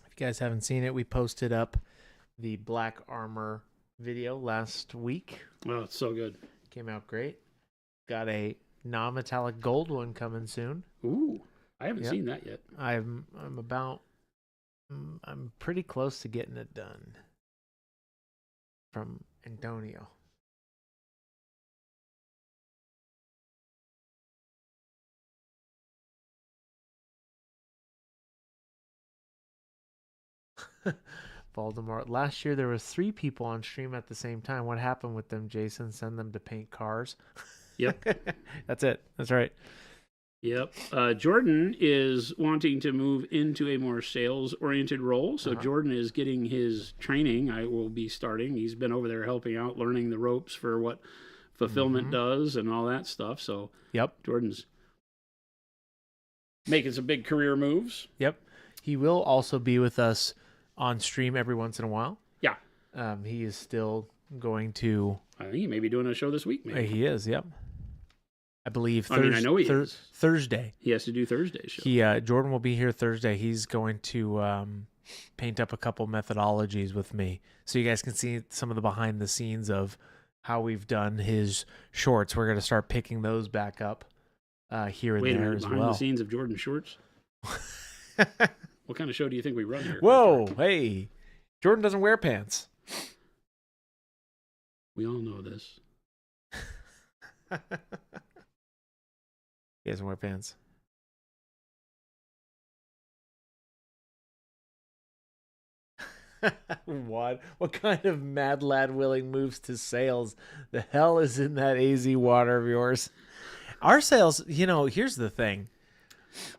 If you guys haven't seen it, we posted up the Black Armor video last week. Oh, it's so good. Came out great. Got a non-metallic gold one coming soon. Ooh, I haven't seen that yet. I'm pretty close to getting it done. From Antonio. Voldemort. Last year there was 3 people on stream at the same time. What happened with them, Jason? Send them to paint cars. Yep. That's it. That's right. Yep. Jordan is wanting to move into a more sales-oriented role. So Jordan is getting his training. I will be starting. He's been over there helping out, learning the ropes for what fulfillment does and all that stuff. So Jordan's making some big career moves. Yep. He will also be with us on stream every once in a while. Yeah. He is still going to... I think he may be doing a show this week, maybe. He is, yep. I believe I know he is. Thursday. He has to do Thursday show. Jordan will be here Thursday. He's going to paint up a couple methodologies with me. So you guys can see some of the behind the scenes of how we've done his shorts. We're going to start picking those back up here and there as well. Behind the scenes of Jordan's shorts? What kind of show do you think we run here? Whoa, hey. Jordan doesn't wear pants. We all know this. He doesn't wear pants. What kind of mad lad willing moves to sales the hell is in that AZ water of yours? Our sales, here's the thing.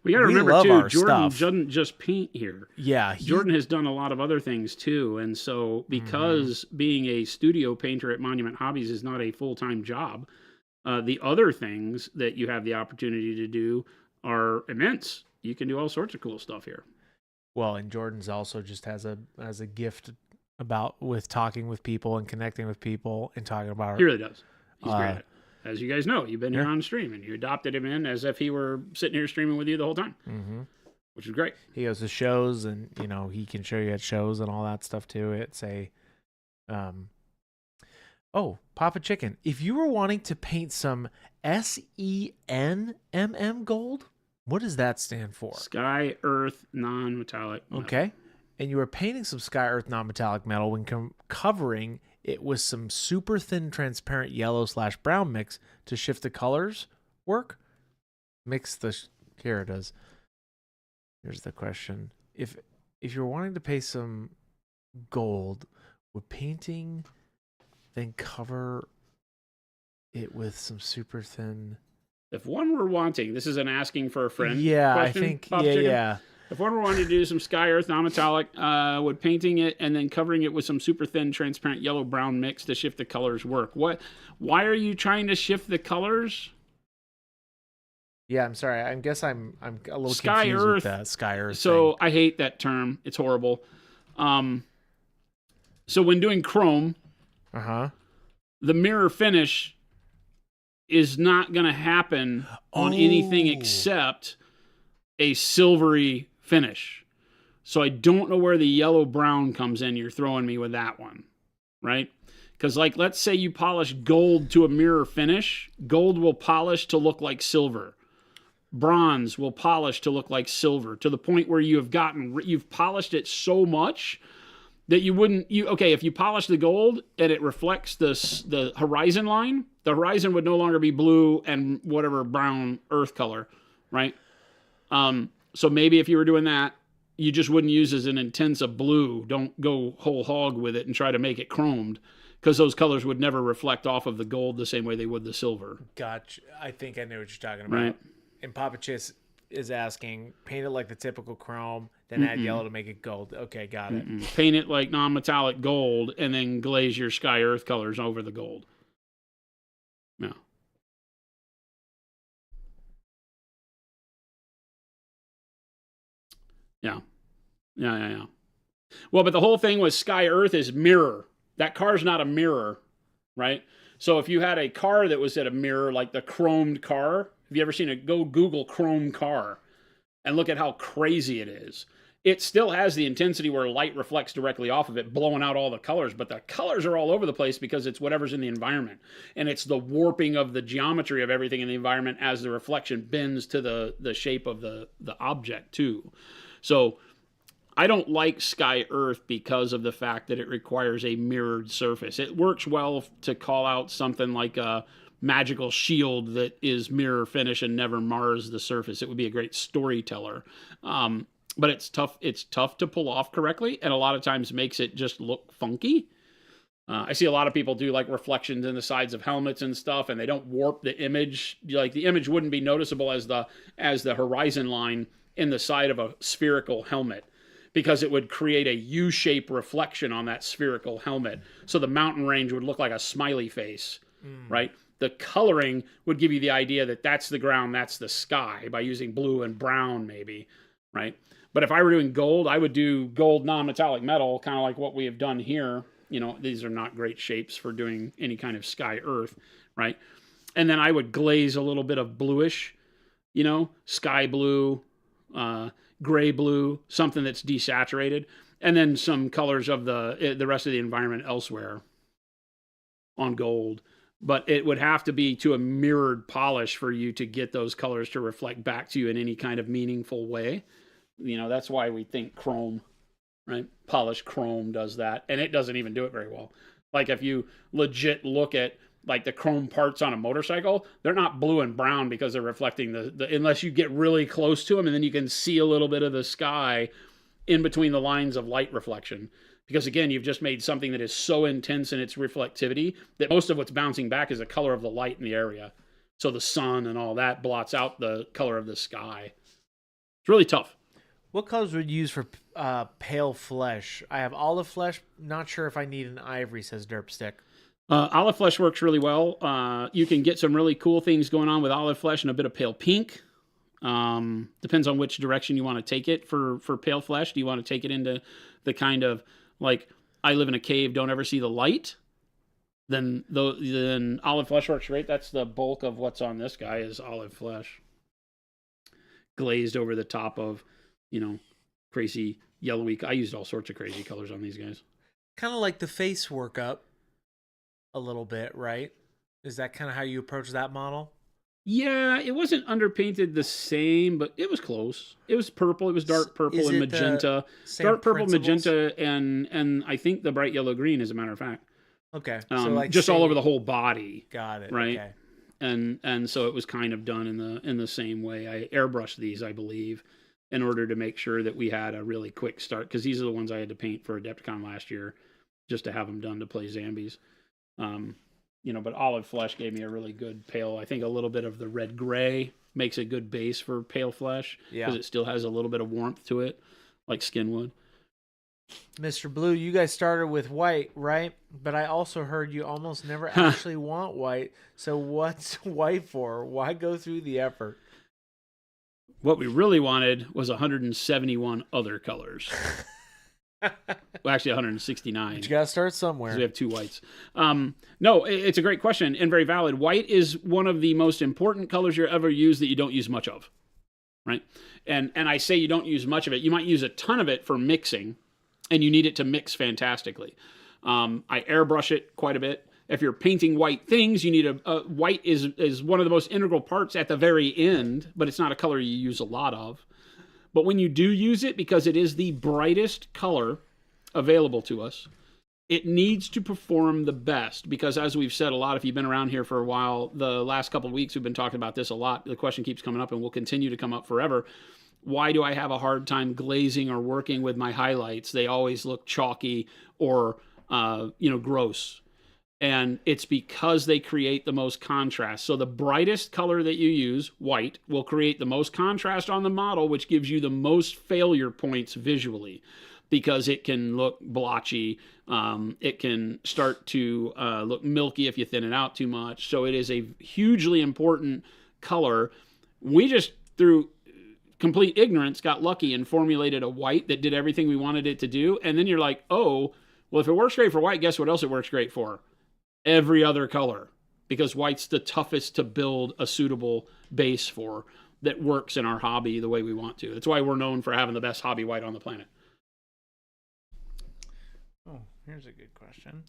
We got to remember, love too, our Jordan stuff. doesn't just paint here. Yeah. Jordan has done a lot of other things, too. And so because being a studio painter at Monument Hobbies is not a full-time job, the other things that you have the opportunity to do are immense. You can do all sorts of cool stuff here. Well, and Jordan's also just has a gift with talking with people and connecting with people and talking about. He really does. He's great at it. As you guys know, you've been here on stream, and you adopted him in as if he were sitting here streaming with you the whole time, which is great. He goes to shows, and he can show you at shows and all that stuff too. It's Papa Chicken. If you were wanting to paint some SENMM gold, what does that stand for? Sky, Earth, non-metallic. Okay. And you were painting some Sky Earth non-metallic metal when covering it with some super thin transparent yellow/brown mix to shift the colors. Work? Here it is. Here's the question. If you're wanting to paint some gold, would painting then cover it with some super thin... If one were wanting, this is an asking for a friend. Yeah, question, I think, yeah. If one were wanting to do some Sky Earth non-metallic, would painting it and then covering it with some super thin transparent yellow-brown mix to shift the colors work? Why are you trying to shift the colors? Yeah, I'm sorry. I guess I'm a little Sky confused Earth, with that Sky Earth So thing. I hate that term. It's horrible. So when doing chrome, the mirror finish is not going to happen on anything except a silvery finish. So I don't know where the yellow-brown comes in. You're throwing me with that one, right? Because, let's say you polish gold to a mirror finish. Gold will polish to look like silver. Bronze will polish to look like silver, to the point where you've polished it so much that if you polish the gold and it reflects the horizon line, the horizon would no longer be blue and whatever brown earth color, right? So maybe if you were doing that, you just wouldn't use as an intense a blue. Don't go whole hog with it and try to make it chromed, because those colors would never reflect off of the gold the same way they would the silver. Gotcha. I think I know what you're talking about. Right. And Papa Chis is asking, paint it like the typical chrome, then add yellow to make it gold. Okay, got it. Paint it like non-metallic gold, and then glaze your Sky Earth colors over the gold. No. Yeah. Well, but the whole thing with Sky Earth is mirror. That car's not a mirror, right? So if you had a car that was at a mirror, like the chromed car, have you ever seen it? Go Google chrome car and look at how crazy it is. It still has the intensity where light reflects directly off of it, blowing out all the colors, but the colors are all over the place because it's whatever's in the environment. And it's the warping of the geometry of everything in the environment as the reflection bends to the shape of the object too. So I don't like Sky Earth because of the fact that it requires a mirrored surface. It works well to call out something like a magical shield that is mirror finish and never mars the surface. It would be a great storyteller. But it's tough. It's tough to pull off correctly, and a lot of times makes it just look funky. I see a lot of people do reflections in the sides of helmets and stuff, and they don't warp the image. The image wouldn't be noticeable as the horizon line in the side of a spherical helmet, because it would create a U-shaped reflection on that spherical helmet. So the mountain range would look like a smiley face, right? The coloring would give you the idea that that's the ground, that's the sky, by using blue and brown maybe, right? But if I were doing gold, I would do gold non-metallic metal, kind of like what we have done here. These are not great shapes for doing any kind of Sky Earth, right? And then I would glaze a little bit of bluish, sky blue, gray blue, something that's desaturated, and then some colors of the rest of the environment elsewhere on gold. But it would have to be to a mirrored polish for you to get those colors to reflect back to you in any kind of meaningful way. That's why we think chrome, right? Polished chrome does that, and it doesn't even do it very well. Like if you legit look at the chrome parts on a motorcycle, they're not blue and brown because they're reflecting the unless you get really close to them, and then you can see a little bit of the sky in between the lines of light reflection. Because again, you've just made something that is so intense in its reflectivity that most of what's bouncing back is the color of the light in the area. So the sun and all that blots out the color of the sky. It's really tough. What colors would you use for pale flesh? I have olive flesh. Not sure if I need an ivory, says Derpstick. Olive flesh works really well. You can get some really cool things going on with olive flesh and a bit of pale pink. Depends on which direction you want to take it for pale flesh. Do you want to take it into the kind of like, I live in a cave, don't ever see the light? Then olive flesh works great. That's the bulk of what's on this guy is olive flesh. Glazed over the top of, crazy yellowy. I used all sorts of crazy colors on these guys. Kind of like the face workup a little bit, right? Is that kind of how you approach that model? Yeah, it wasn't underpainted the same, but it was close. It was purple. It was dark purple and magenta. Dark purple, magenta, and I think the bright yellow green, as a matter of fact. Okay. So just all over the whole body. Got it. Right. Okay. And so it was kind of done in the same way. I airbrushed these, I believe, in order to make sure that we had a really quick start, because these are the ones I had to paint for Adepticon last year, just to have them done to play Zambies. But olive flesh gave me a really good pale. I think a little bit of the red gray makes a good base for pale flesh, because it still has a little bit of warmth to it, like skin would. Mr. Blue, you guys started with white, right? But I also heard you almost never actually want white. So what's white for? Why go through the effort? What we really wanted was 171 other colors. Well, actually 169. But you got to start somewhere. 'Cause we have 2 whites. No, it's a great question and very valid. White is one of the most important colors you ever use that you don't use much of, right? And I say you don't use much of it. You might use a ton of it for mixing, and you need it to mix fantastically. I airbrush it quite a bit. If you're painting white things, you need white is one of the most integral parts at the very end, but it's not a color you use a lot of. But when you do use it, because it is the brightest color available to us, it needs to perform the best. Because as we've said a lot, if you've been around here for a while, the last couple of weeks we've been talking about this a lot. The question keeps coming up and will continue to come up forever. Why do I have a hard time glazing or working with my highlights? They always look chalky or gross. And it's because they create the most contrast. So the brightest color that you use, white, will create the most contrast on the model, which gives you the most failure points visually, because it can look blotchy. It can start to look milky if you thin it out too much. So it is a hugely important color. We just, through complete ignorance, got lucky and formulated a white that did everything we wanted it to do. And then you're like, oh, well, if it works great for white, guess what else it works great for? Every other color, because white's the toughest to build a suitable base for that works in our hobby the way we want to. That's why we're known for having the best hobby white on the planet. Oh, here's a good question.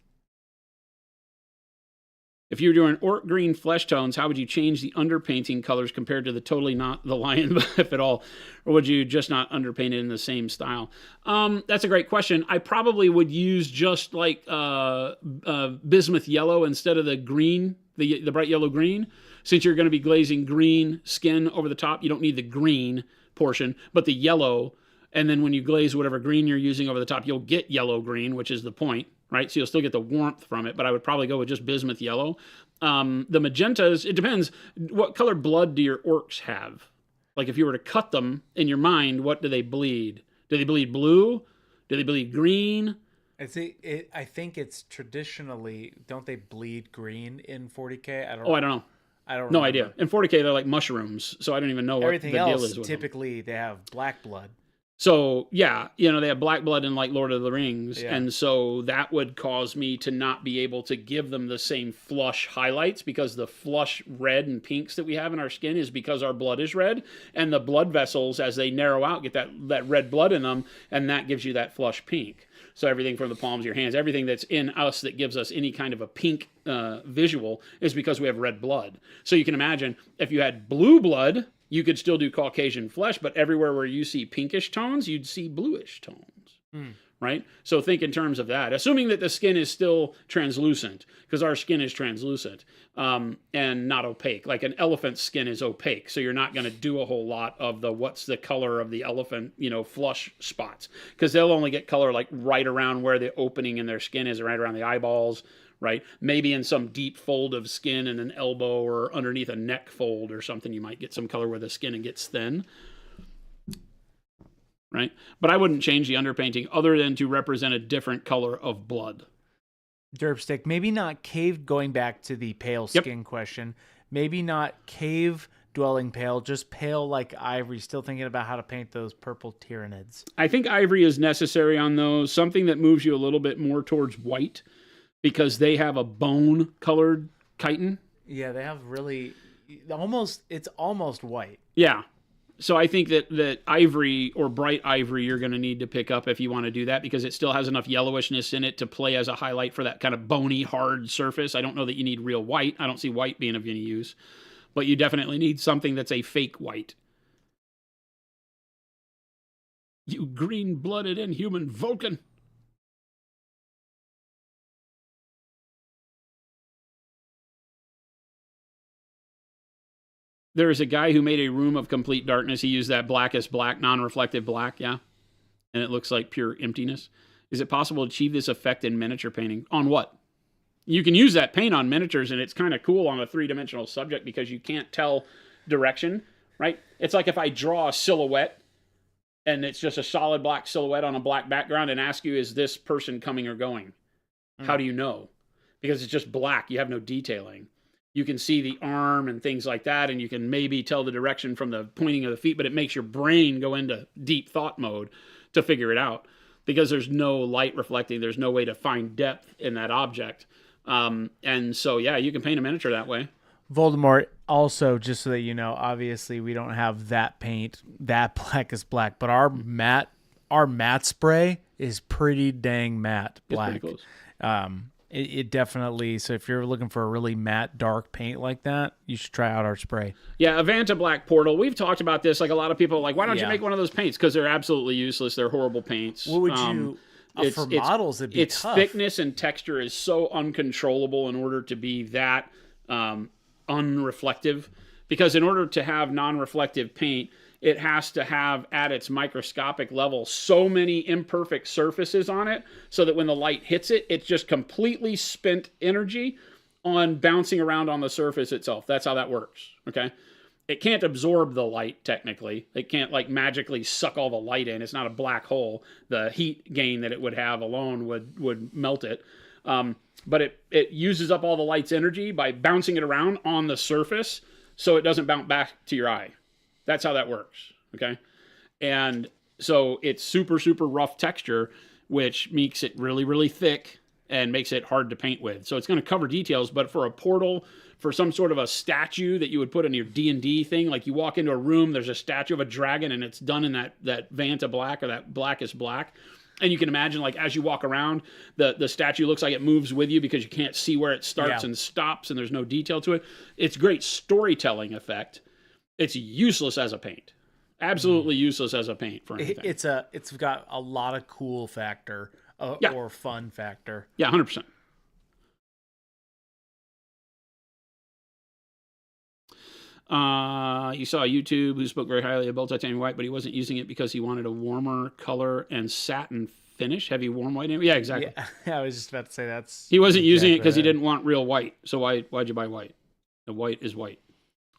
If you were doing orc green flesh tones, how would you change the underpainting colors compared to the totally not the lion, if at all? Or would you just not underpaint it in the same style? That's a great question. I probably would use just like bismuth yellow instead of the green, the bright yellow green. Since you're going to be glazing green skin over the top, you don't need the green portion, but the yellow. And then when you glaze whatever green you're using over the top, you'll get yellow green, which is the point. Right, so you'll still get the warmth from it, but I would probably go with just bismuth yellow. The magentas, it depends. What color blood do your orcs have? Like if you were to cut them in your mind, what do they bleed? Do they bleed blue? Do they bleed green? I think it's traditionally, don't they bleed green in 40K? I don't know. I don't know. No idea. In 40K, they're like mushrooms, so I don't even know what everything the else, deal is with typically they have black blood. So, yeah, they have black blood in like Lord of the Rings. Yeah. And so that would cause me to not be able to give them the same flush highlights, because the flush red and pinks that we have in our skin is because our blood is red. And the blood vessels, as they narrow out, get that red blood in them. And that gives you that flush pink. So everything from the palms of your hands, everything that's in us that gives us any kind of a pink visual is because we have red blood. So you can imagine if you had blue blood, you could still do Caucasian flesh, but everywhere where you see pinkish tones, you'd see bluish tones, right? So think in terms of that, assuming that the skin is still translucent, because our skin is translucent and not opaque. Like an elephant's skin is opaque, so you're not going to do a whole lot of what's the color of the elephant, flush spots, because they'll only get color like right around where the opening in their skin is, right around the eyeballs, right? Maybe in some deep fold of skin in an elbow or underneath a neck fold or something, you might get some color where the skin gets thin. right? But I wouldn't change the underpainting other than to represent a different color of blood. Derpstick, maybe not cave, going back to the pale skin question, maybe not cave dwelling pale, just pale like ivory. Still thinking about how to paint those purple Tyranids. I think ivory is necessary on those. Something that moves you a little bit more towards white because they have a bone colored chitin. Yeah, they have really almost, it's almost white. Yeah. So I think that ivory or bright ivory you're going to need to pick up if you want to do that because it still has enough yellowishness in it to play as a highlight for that kind of bony, hard surface. I don't know that you need real white. I don't see white being of any use. But you definitely need something that's a fake white. You green-blooded inhuman Vulcan. There is a guy who made a room of complete darkness. He used that blackest black, non-reflective black, yeah. And it looks like pure emptiness. Is it possible to achieve this effect in miniature painting? On what? You can use that paint on miniatures, and it's kind of cool on a three-dimensional subject because you can't tell direction, right? It's like if I draw a silhouette, and it's just a solid black silhouette on a black background, and ask you, is this person coming or going? How do you know? Because it's just black. You have no detailing. You can see the arm and things like that, and you can maybe tell the direction from the pointing of the feet, but it makes your brain go into deep thought mode to figure it out because there's no light reflecting. There's no way to find depth in that object. And so, yeah, you can paint a miniature that way. Voldemort, also, just so that you know, obviously we don't have that paint, that black is black, but our matte spray is pretty dang matte black. It's pretty close. It definitely, so if you're looking for a really matte, dark paint like that, you should try out our spray. Yeah, Avanta Black Portal. We've talked about this. Like a lot of people are like, why don't you make one of those paints? Because they're absolutely useless. They're horrible paints. What would you, for models, it'd be its tough. Thickness and texture is so uncontrollable in order to be that unreflective. Because in order to have non-reflective paint, it has to have at its microscopic level so many imperfect surfaces on it so that when the light hits it, it's just completely spent energy on bouncing around on the surface itself. That's how that works, okay? It can't absorb the light, technically. It can't, like, magically suck all the light in. It's not a black hole. The heat gain that it would have alone would melt it. But it uses up all the light's energy by bouncing it around on the surface so it doesn't bounce back to your eye. That's how that works, okay? And so it's super, super rough texture, which makes it really, really thick and makes it hard to paint with. So it's going to cover details, but for a portal, for some sort of a statue that you would put in your D&D thing, like you walk into a room, there's a statue of a dragon, and it's done in that Vanta black or that blackest black. And you can imagine, like, as you walk around, the statue looks like it moves with you because you can't see where it starts and stops, and there's no detail to it. It's great storytelling effect. It's useless as a paint. Absolutely useless as a paint for anything. It's got a lot of cool factor or fun factor. Yeah, 100%. You saw YouTube who spoke very highly about titanium white, but he wasn't using it because he wanted a warmer color and satin finish, heavy warm white. Yeah, exactly. Yeah, I was just about to say that's. He wasn't using it because he didn't want real white. So why'd you buy white? The white is white.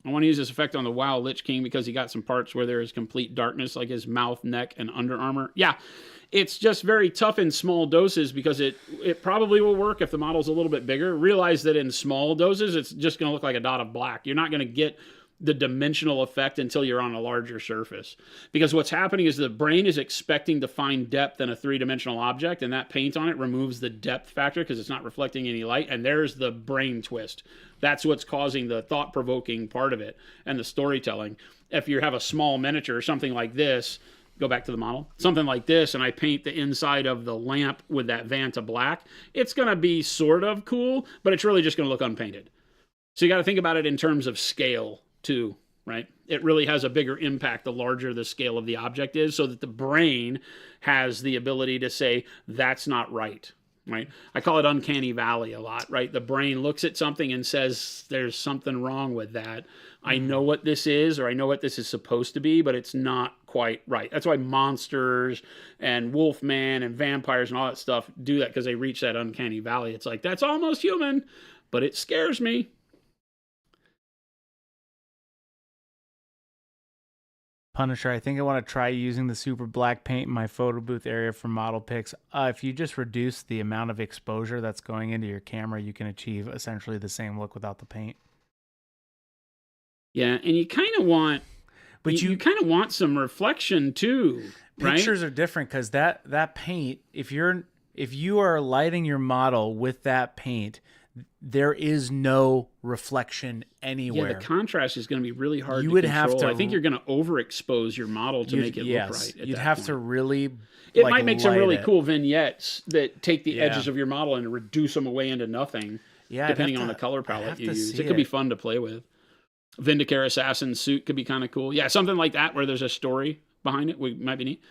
I want to use this effect on the WoW Lich King because he got some parts where there is complete darkness, like his mouth, neck, and under armor. Yeah, it's just very tough in small doses because it probably will work if the model's a little bit bigger. Realize that in small doses, it's just going to look like a dot of black. You're not going to get the dimensional effect until you're on a larger surface. Because what's happening is the brain is expecting to find depth in a three-dimensional object, and that paint on it removes the depth factor because it's not reflecting any light, and there's the brain twist. That's what's causing the thought-provoking part of it and the storytelling. If you have a small miniature or something like this, go back to the model, something like this, and I paint the inside of the lamp with that Vanta black, it's going to be sort of cool, but it's really just going to look unpainted. So you got to think about it in terms of scale too, right? It really has a bigger impact the larger the scale of the object is, so that the brain has the ability to say, that's not right, right? I call it uncanny valley a lot, right? The brain looks at something and says, there's something wrong with that. I know what this is, or I know what this is supposed to be, but it's not quite right. That's why monsters and Wolfman and vampires and all that stuff do that, because they reach that uncanny valley. It's like, that's almost human, but it scares me. Punisher, I think I want to try using the super black paint in my photo booth area for model pics. If you just reduce the amount of exposure that's going into your camera, you can achieve essentially the same look without the paint. Yeah, and you kind of want, But you kind of want some reflection too, right? pictures are different because that paint, if you are lighting your model with that paint, there is no reflection anywhere. Yeah, the contrast is going to be really hard You to would control. have to- I think you're going to overexpose your model to make it look right. At You'd that have point. to really. It might make some light really it. cool vignettes that take the Yeah. edges of your model and reduce them away into nothing, Yeah, I'd depending have on to- the color I'd palette have you to use. see It could be it. fun to play with. Vindicare Assassin suit could be kind of cool. Yeah, something like that where there's a story behind it might be neat.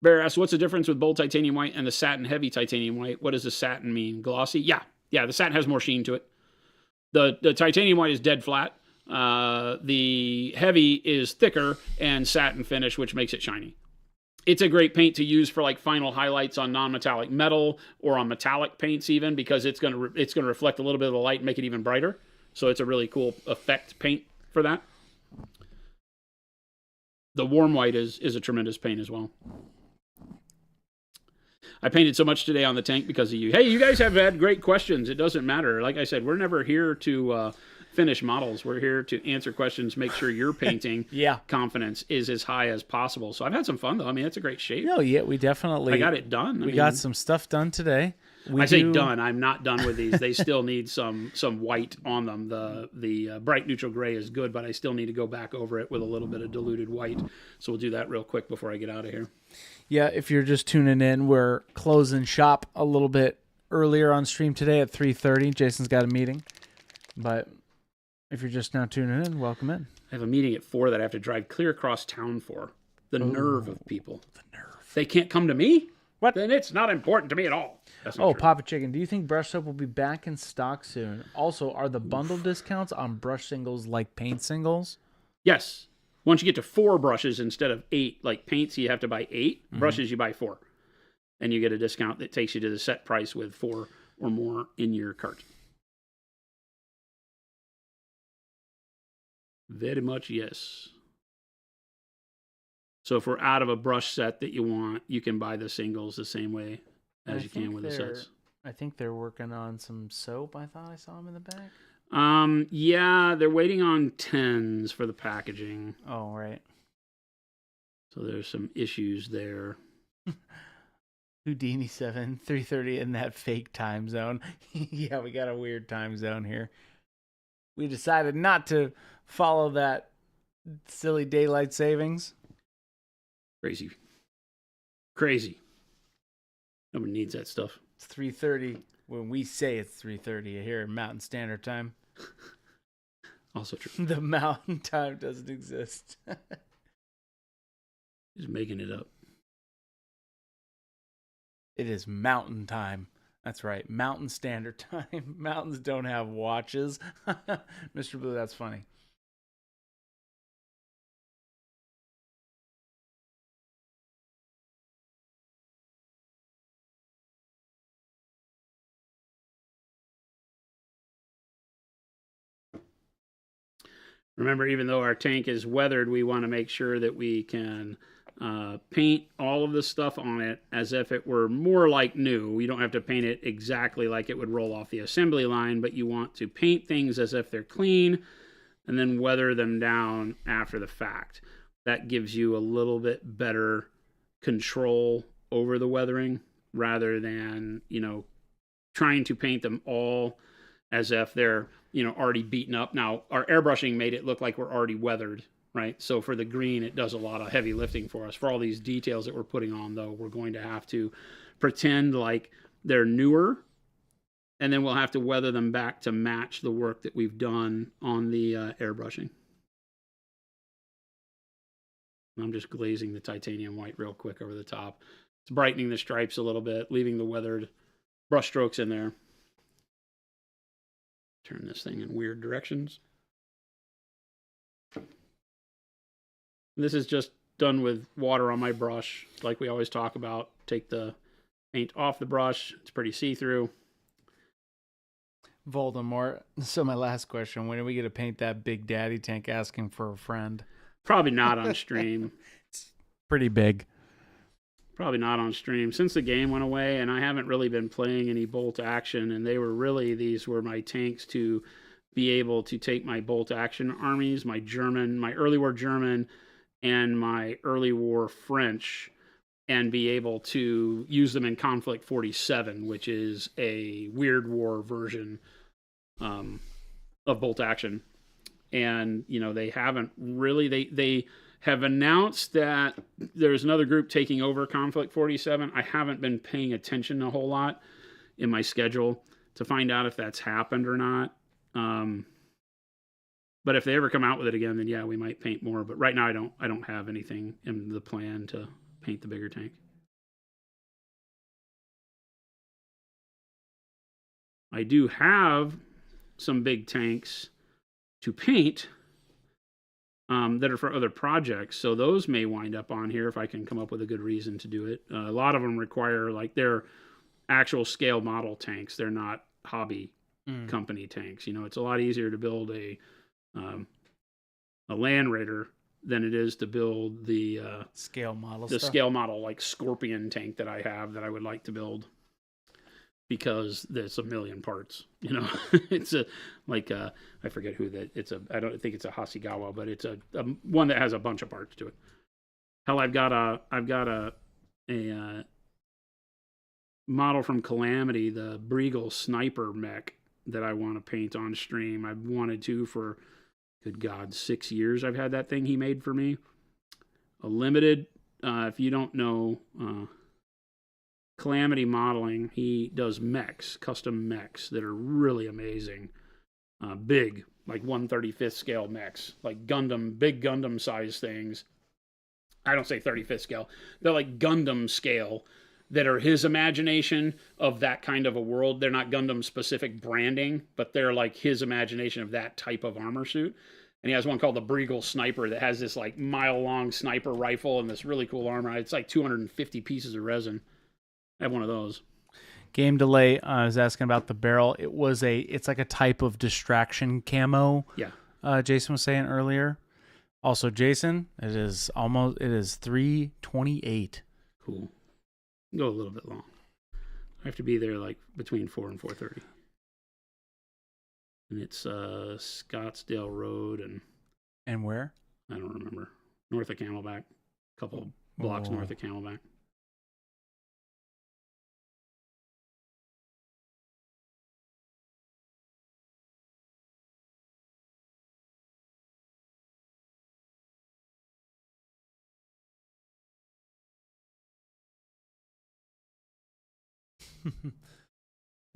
Bear asks, what's the difference with bold titanium white and the satin heavy titanium white? What does the satin mean? Glossy? Yeah, the satin has more sheen to it. The titanium white is dead flat. The heavy is thicker and satin finish, which makes it shiny. It's a great paint to use for like final highlights on non-metallic metal or on metallic paints even, because it's gonna reflect a little bit of the light and make it even brighter. So it's a really cool effect paint for that. The warm white is a tremendous paint as well. I painted so much today on the tank because of you. Hey, you guys have had great questions. It doesn't matter. Like I said, we're never here to finish models. We're here to answer questions, make sure your painting confidence is as high as possible. So I've had some fun, though. I mean, it's a great shape. No, yeah, we definitely. I got it done. We got some stuff done today. I say done. I'm not done with these. They still need some white on them. The bright neutral gray is good, but I still need to go back over it with a little bit of diluted white. So we'll do that real quick before I get out of here. Yeah, if you're just tuning in, we're closing shop a little bit earlier on stream today at 3:30. Jason's got a meeting. But if you're just now tuning in, welcome in. I have a meeting at 4 that I have to drive clear across town for. The nerve of people. The nerve. They can't come to me? What? Then it's not important to me at all. That's not Oh, true. Papa Chicken, do you think brush soap will be back in stock soon? Also, are the bundle discounts on brush singles like paint singles? Yes. Once you get to 4 brushes instead of 8, like paints, you have to buy 8. Brushes, you buy 4. And you get a discount that takes you to the set price with 4 or more in your cart. Very much yes. So if we're out of a brush set that you want, you can buy the singles the same way as you can with the sets. I think they're working on some soap. I thought I saw them in the back. Yeah, they're waiting on 10s for the packaging. Oh, right. So there's some issues there. Houdini 7, 3:30 in that fake time zone. Yeah, we got a weird time zone here. We decided not to follow that silly daylight savings. Crazy. Nobody needs that stuff. It's 3:30 when we say it's 3:30 here in Mountain Standard Time. Also true. The Mountain Time doesn't exist. He's making it up. It is Mountain Time. That's right. Mountain Standard Time. Mountains don't have watches. Mr. Blue, that's funny. Remember, even though our tank is weathered, we want to make sure that we can paint all of the stuff on it as if it were more like new. You don't have to paint it exactly like it would roll off the assembly line, but you want to paint things as if they're clean and then weather them down after the fact. That gives you a little bit better control over the weathering rather than, trying to paint them all as if they're, already beaten up. Now, our airbrushing made it look like we're already weathered, right? So for the green, it does a lot of heavy lifting for us. For all these details that we're putting on, though, we're going to have to pretend like they're newer, and then we'll have to weather them back to match the work that we've done on the airbrushing. I'm just glazing the titanium white real quick over the top. It's brightening the stripes a little bit, leaving the weathered brush strokes in there. Turn this thing in weird directions. This is just done with water on my brush, like we always talk about. Take the paint off the brush. It's pretty see-through. Voldemort. So my last question, when are we going to paint that Big Daddy tank asking for a friend? Probably not on stream. Pretty big. Probably not on stream since the game went away, and I haven't really been playing any bolt action. And these were my tanks to be able to take my bolt action armies, my early war German, and my early war French, and be able to use them in Conflict 47, which is a Weird War version of bolt action. And they haven't really they have announced that there's another group taking over Conflict 47. I haven't been paying attention a whole lot in my schedule to find out if that's happened or not. But if they ever come out with it again, then yeah, we might paint more. But right now, I don't have anything in the plan to paint the bigger tank. I do have some big tanks to paint that are for other projects, so those may wind up on here if I can come up with a good reason to do it. A lot of them require, like, they're actual scale model tanks. They're not hobby company tanks. It's a lot easier to build a Land Raider than it is to build the scale model scale model, like Scorpion tank that I have that I would like to build, because there's a million parts. It's I forget who that. I don't think it's a Hasegawa, but it's a one that has a bunch of parts to it. Hell, I've got a model from Calamity, the Breagle sniper mech, that I want to paint on stream. I've wanted to for, good God, 6 years. I've had that thing he made for me. A limited, if you don't know Calamity Modeling, he does mechs, custom mechs that are really amazing. Big, like 1/35th scale mechs, like Gundam, big Gundam size things. I don't say 35th scale. They're like Gundam scale, that are his imagination of that kind of a world. They're not Gundam specific branding, but they're like his imagination of that type of armor suit. And he has one called the Breagle Sniper that has this like mile-long sniper rifle and this really cool armor. It's like 250 pieces of resin. I have one of those. Game Delay was asking about the barrel. It's like a type of distraction camo. Yeah. Jason was saying earlier. Also, Jason, it is 3:28. Cool. Go a little bit long. I have to be there like between 4 and 4:30. And it's Scottsdale Road and where? I don't remember. North of Camelback. A couple blocks north of Camelback.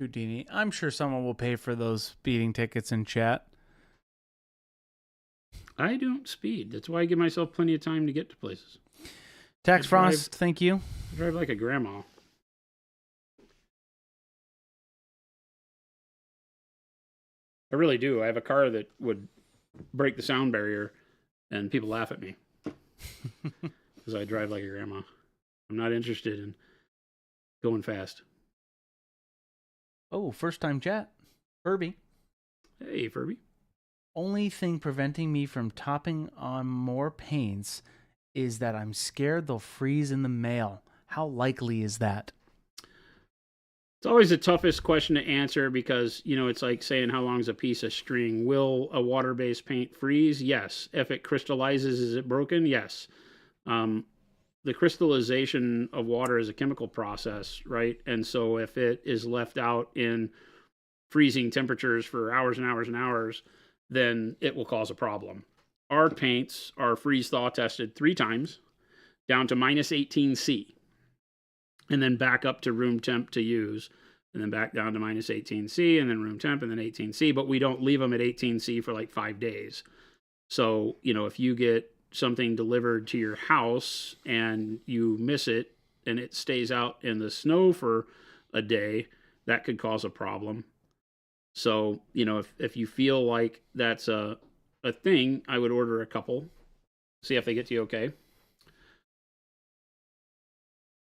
Houdini. I'm sure someone will pay for those speeding tickets in chat. I don't speed. That's why I give myself plenty of time to get to places. Tax Frost, thank you. I drive like a grandma. I really do. I have a car that would break the sound barrier, and people laugh at me because I drive like a grandma. I'm not interested in going fast. Oh, first time chat. Furby. Hey, Furby. Only thing preventing me from topping on more paints is that I'm scared they'll freeze in the mail. How likely is that? It's always the toughest question to answer because, it's like saying how long is a piece of string. Will a water-based paint freeze? Yes. If it crystallizes, is it broken? Yes. The crystallization of water is a chemical process, right? And so if it is left out in freezing temperatures for hours and hours and hours, then it will cause a problem. Our paints are freeze-thaw tested 3 times, down to minus 18°C, and then back up to room temp to use, and then back down to minus 18°C, and then room temp, and then 18°C, but we don't leave them at 18°C for like 5 days. So, if you get something delivered to your house and you miss it and it stays out in the snow for a day, that could cause a problem. So, if you feel like that's a thing, I would order a couple, see if they get to you okay.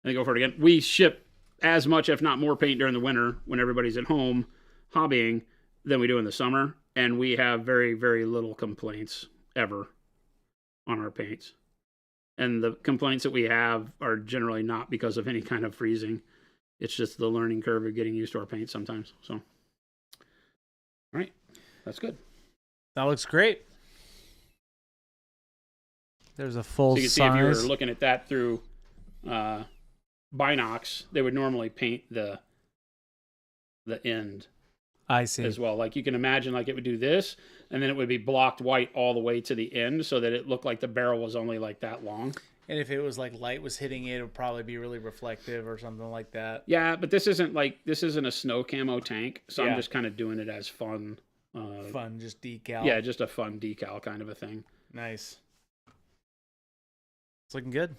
And go for it again. We ship as much, if not more, paint during the winter when everybody's at home hobbying than we do in the summer. And we have very, very little complaints ever on our paints. And the complaints that we have are generally not because of any kind of freezing. It's just the learning curve of getting used to our paint sometimes. So, all right, that's good. That looks great. There's a full So you can size. see if you were looking at that through Binox, they would normally paint the end I see. as well. Like you can imagine, like it would do this, and then it would be blocked white all the way to the end, so that it looked like the barrel was only like that long. And if it was like light was hitting it, it would probably be really reflective or something like that. Yeah, but this isn't a snow camo tank, so Yeah. I'm just kind of doing it as fun. Fun, just decal. Yeah, just a fun decal kind of a thing. Nice. It's looking good.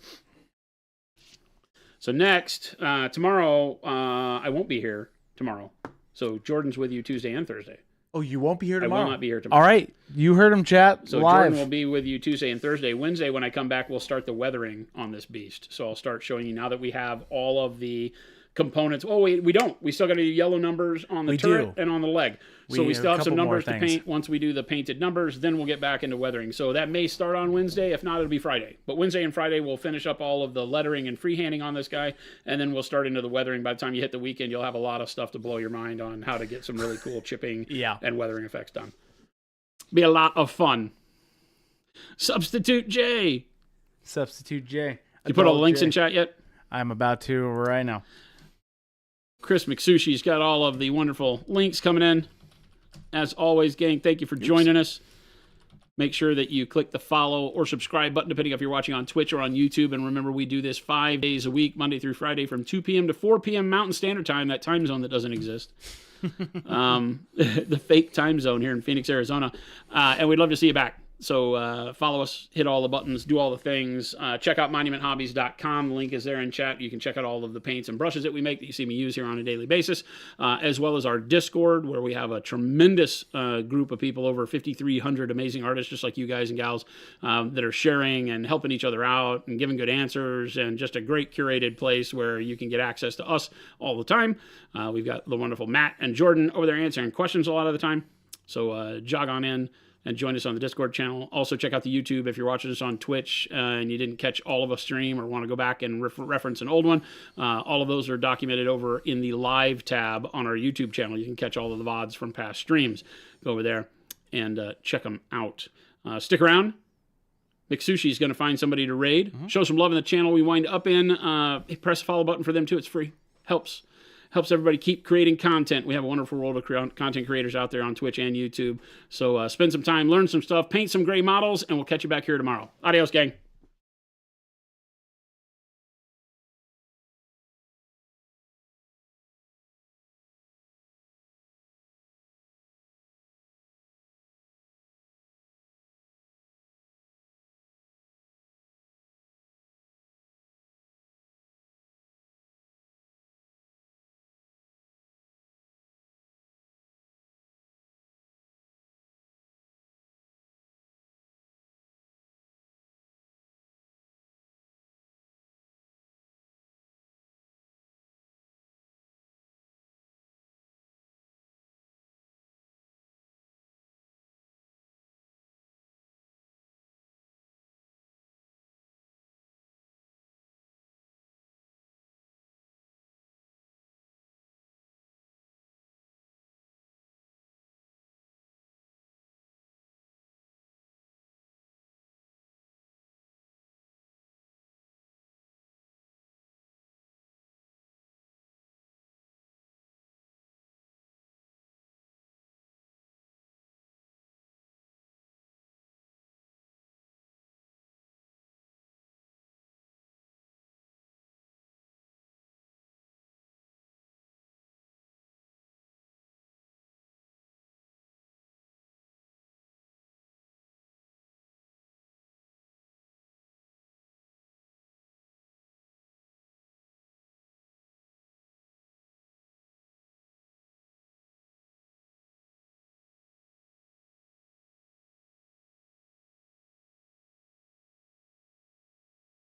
So next, tomorrow, I won't be here tomorrow. So Jordan's with you Tuesday and Thursday. Oh, you won't be here tomorrow? I will not be here tomorrow. All right. You heard him, chat. So live. Jordan will be with you Tuesday and Thursday. Wednesday, when I come back, we'll start the weathering on this beast. So I'll start showing you now that we have all of the components. Oh, wait, we don't. We still got to do yellow numbers on the turret and on the leg. So we still have some numbers to paint. Once we do the painted numbers, then we'll get back into weathering. So that may start on Wednesday. If not, it'll be Friday. But Wednesday and Friday, we'll finish up all of the lettering and freehanding on this guy, and then we'll start into the weathering. By the time you hit the weekend, you'll have a lot of stuff to blow your mind on how to get some really cool chipping and weathering effects done. Be a lot of fun. Substitute J. Substitute J. You put all the links in chat yet? I'm about to right now. Chris McSushi's got all of the wonderful links coming in. As always, gang, thank you for joining us. Make sure that you click the follow or subscribe button, depending if you're watching on Twitch or on YouTube. And remember, we do this 5 days a week, Monday through Friday, from 2 p.m. to 4 p.m. Mountain Standard Time, that time zone that doesn't exist. The fake time zone here in Phoenix, Arizona. And we'd love to see you back. So follow us, hit all the buttons, do all the things. Check out monumenthobbies.com. The link is there in chat. You can check out all of the paints and brushes that we make that you see me use here on a daily basis, as well as our Discord, where we have a tremendous group of people, over 5,300 amazing artists, just like you guys and gals, that are sharing and helping each other out and giving good answers, and just a great curated place where you can get access to us all the time. We've got the wonderful Matt and Jordan over there answering questions a lot of the time. So jog on in and join us on the Discord channel. Also, check out the YouTube if you're watching us on Twitch and you didn't catch all of a stream or want to go back and reference an old one. All of those are documented over in the live tab on our YouTube channel. You can catch all of the VODs from past streams. Go over there and check them out. Stick around. McSushi is going to find somebody to raid. Show some love in the channel we wind up in. Press the follow button for them too. It's free. Helps everybody keep creating content. We have a wonderful world of content creators out there on Twitch and YouTube. So spend some time, learn some stuff, paint some gray models, and we'll catch you back here tomorrow. Adios, gang.